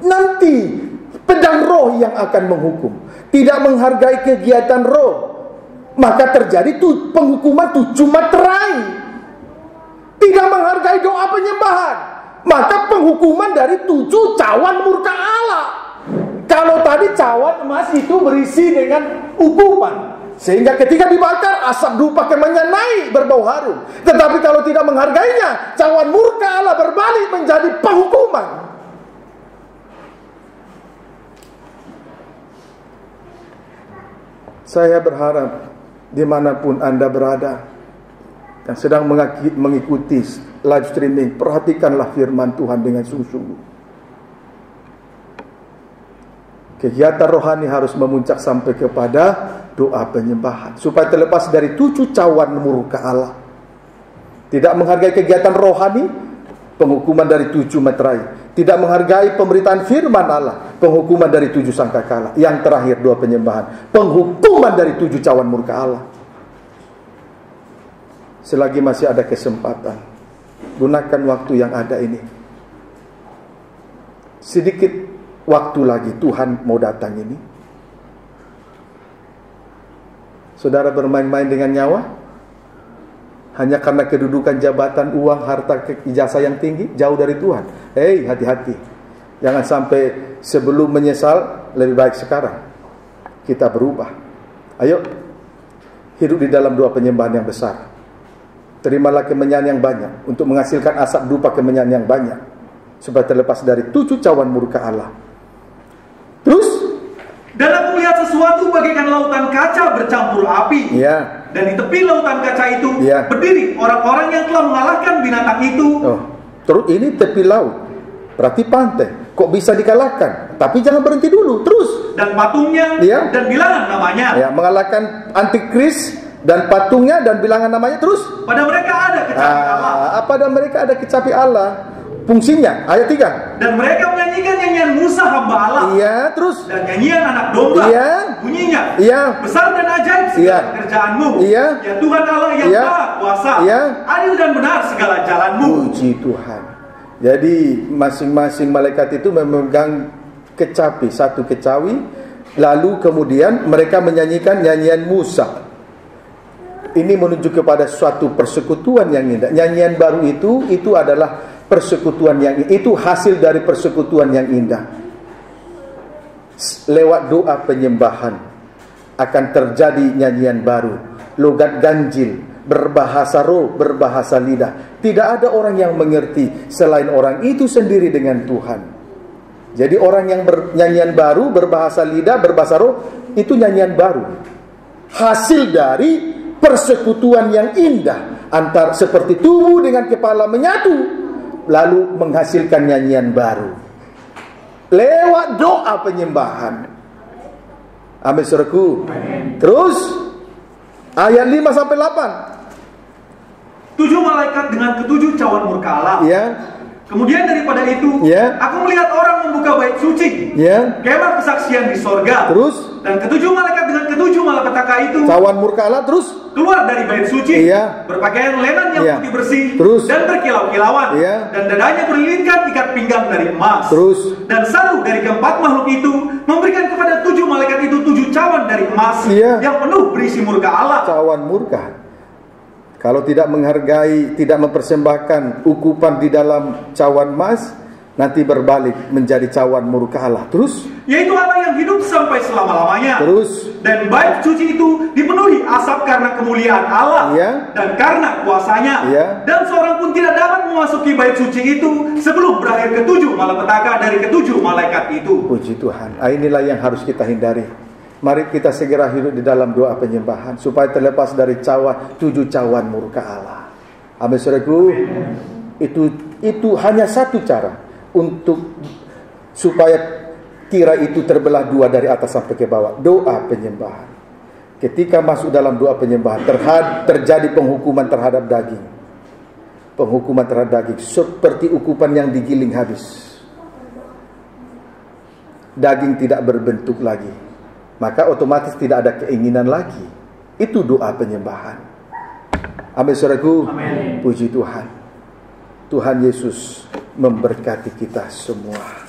Speaker 1: nanti pedang roh yang akan menghukum. Tidak menghargai kegiatan roh, maka terjadi penghukuman 7 materai. Tidak menghargai doa penyembahan, maka penghukuman dari 7 cawan murka Allah. Kalau tadi cawan emas itu berisi dengan ukuman, sehingga ketika dibakar asap dupa kemenyan naik berbau harum. Tetapi kalau tidak menghargainya, cawan murka Allah berbalik menjadi penghukuman. Saya berharap dimanapun Anda berada yang sedang mengikuti live streaming, perhatikanlah firman Tuhan dengan sungguh-sungguh. Kegiatan rohani harus memuncak sampai kepada doa penyembahan, supaya terlepas dari 7 cawan murka Allah. Tidak menghargai kegiatan rohani, penghukuman dari 7 materai. Tidak menghargai pemberitaan firman Allah, penghukuman dari 7 sangkakala. Yang terakhir doa penyembahan, penghukuman dari 7 cawan murka Allah. Selagi masih ada kesempatan, gunakan waktu yang ada ini. Sedikit waktu lagi Tuhan mau datang ini. Saudara bermain-main dengan nyawa hanya karena kedudukan, jabatan, uang, harta, ijazah yang tinggi, jauh dari Tuhan. Hati-hati. Jangan sampai sebelum menyesal, lebih baik sekarang. kita berubah. Ayo hidup di dalam doa penyembahan yang besar. Terimalah kemenyan yang banyak untuk menghasilkan asap dupa kemenyan yang banyak, supaya terlepas dari 7 cawan murka Allah. Terus,
Speaker 2: dan aku melihat sesuatu bagaikan lautan kaca bercampur api.
Speaker 1: Ya.
Speaker 2: Dan di tepi lautan kaca itu berdiri orang-orang yang telah mengalahkan binatang itu.
Speaker 1: Terus ini tepi laut, berarti pantai. Kok bisa dikalahkan? Tapi jangan berhenti dulu. Terus.
Speaker 2: Dan patungnya dan bilangan namanya.
Speaker 1: Ya, mengalahkan antikris dan patungnya dan bilangan namanya. Terus.
Speaker 2: Pada mereka ada kecapi Allah.
Speaker 1: Pada mereka ada kecapi Allah. Fungsinya, ayat 3.
Speaker 2: Dan mereka menyanyikan nyanyian Musa hamba Allah.
Speaker 1: Iya, terus.
Speaker 2: Dan nyanyian anak domba.
Speaker 1: Iya.
Speaker 2: Bunyinya.
Speaker 1: Iya.
Speaker 2: Besar dan ajaib segala pekerjaanmu.
Speaker 1: Iya.
Speaker 2: Ya Tuhan Allah yang maha kuasa.
Speaker 1: Iya.
Speaker 2: Adil dan benar segala jalanmu.
Speaker 1: Puji Tuhan. Jadi masing-masing malaikat itu memegang kecapi, satu kecapi. Lalu kemudian mereka menyanyikan nyanyian Musa. Ini menunjuk kepada suatu persekutuan yang indah. Nyanyian baru itu adalah persekutuan yang indah. Itu hasil dari persekutuan yang indah. Lewat doa penyembahan akan terjadi nyanyian baru. Logat ganjil, berbahasa roh, berbahasa lidah. Tidak ada orang yang mengerti selain orang itu sendiri dengan Tuhan. Jadi orang yang bernyanyian baru, berbahasa lidah, berbahasa roh, itu nyanyian baru. Hasil dari persekutuan yang indah antar seperti tubuh dengan kepala menyatu, lalu menghasilkan nyanyian baru lewat doa penyembahan. Amin, saudaraku. Terus ayat 5 sampai 8.
Speaker 2: 7 malaikat dengan ke-7 cawan murka Allah.
Speaker 1: Ya.
Speaker 2: Kemudian daripada itu, aku melihat orang membuka bait suci, kemah kesaksian di sorga.
Speaker 1: Terus,
Speaker 2: dan ke-7 malaikat dengan ke-7 malapetaka itu,
Speaker 1: cawan murka Allah, terus
Speaker 2: keluar dari bait suci, berpakaian lenan yang putih bersih,
Speaker 1: terus,
Speaker 2: dan berkilau-kilauan, dan dadanya berlilingkan ikat pinggang dari emas.
Speaker 1: Terus,
Speaker 2: dan satu dari keempat makhluk itu memberikan kepada 7 malaikat itu 7 cawan dari emas yang penuh berisi murka Allah.
Speaker 1: Cawan murka. Kalau tidak menghargai, tidak mempersembahkan ukupan di dalam cawan emas, nanti berbalik menjadi cawan murka Allah. Terus,
Speaker 2: yaitu Allah yang hidup sampai selama-lamanya.
Speaker 1: Terus,
Speaker 2: dan bait suci itu dipenuhi asap karena kemuliaan Allah dan karena kuasanya. Dan seorang pun tidak dapat memasuki bait suci itu sebelum berakhir ke-7 malapetaka dari ke-7 malaikat itu.
Speaker 1: Puji Tuhan. Inilah yang harus kita hindari. Mari kita segera hidup di dalam doa penyembahan supaya terlepas dari 7 cawan murka Allah. Amin, saudaraku. Itu hanya satu cara untuk supaya tirai itu terbelah 2 dari atas sampai ke bawah. Doa penyembahan. Ketika masuk dalam doa penyembahan, terjadi penghukuman terhadap daging. Penghukuman terhadap daging seperti ukupan yang digiling habis. Daging tidak berbentuk lagi. Maka otomatis tidak ada keinginan lagi. Itu doa penyembahan. Amin, saudaraku. Puji Tuhan. Tuhan Yesus memberkati kita semua.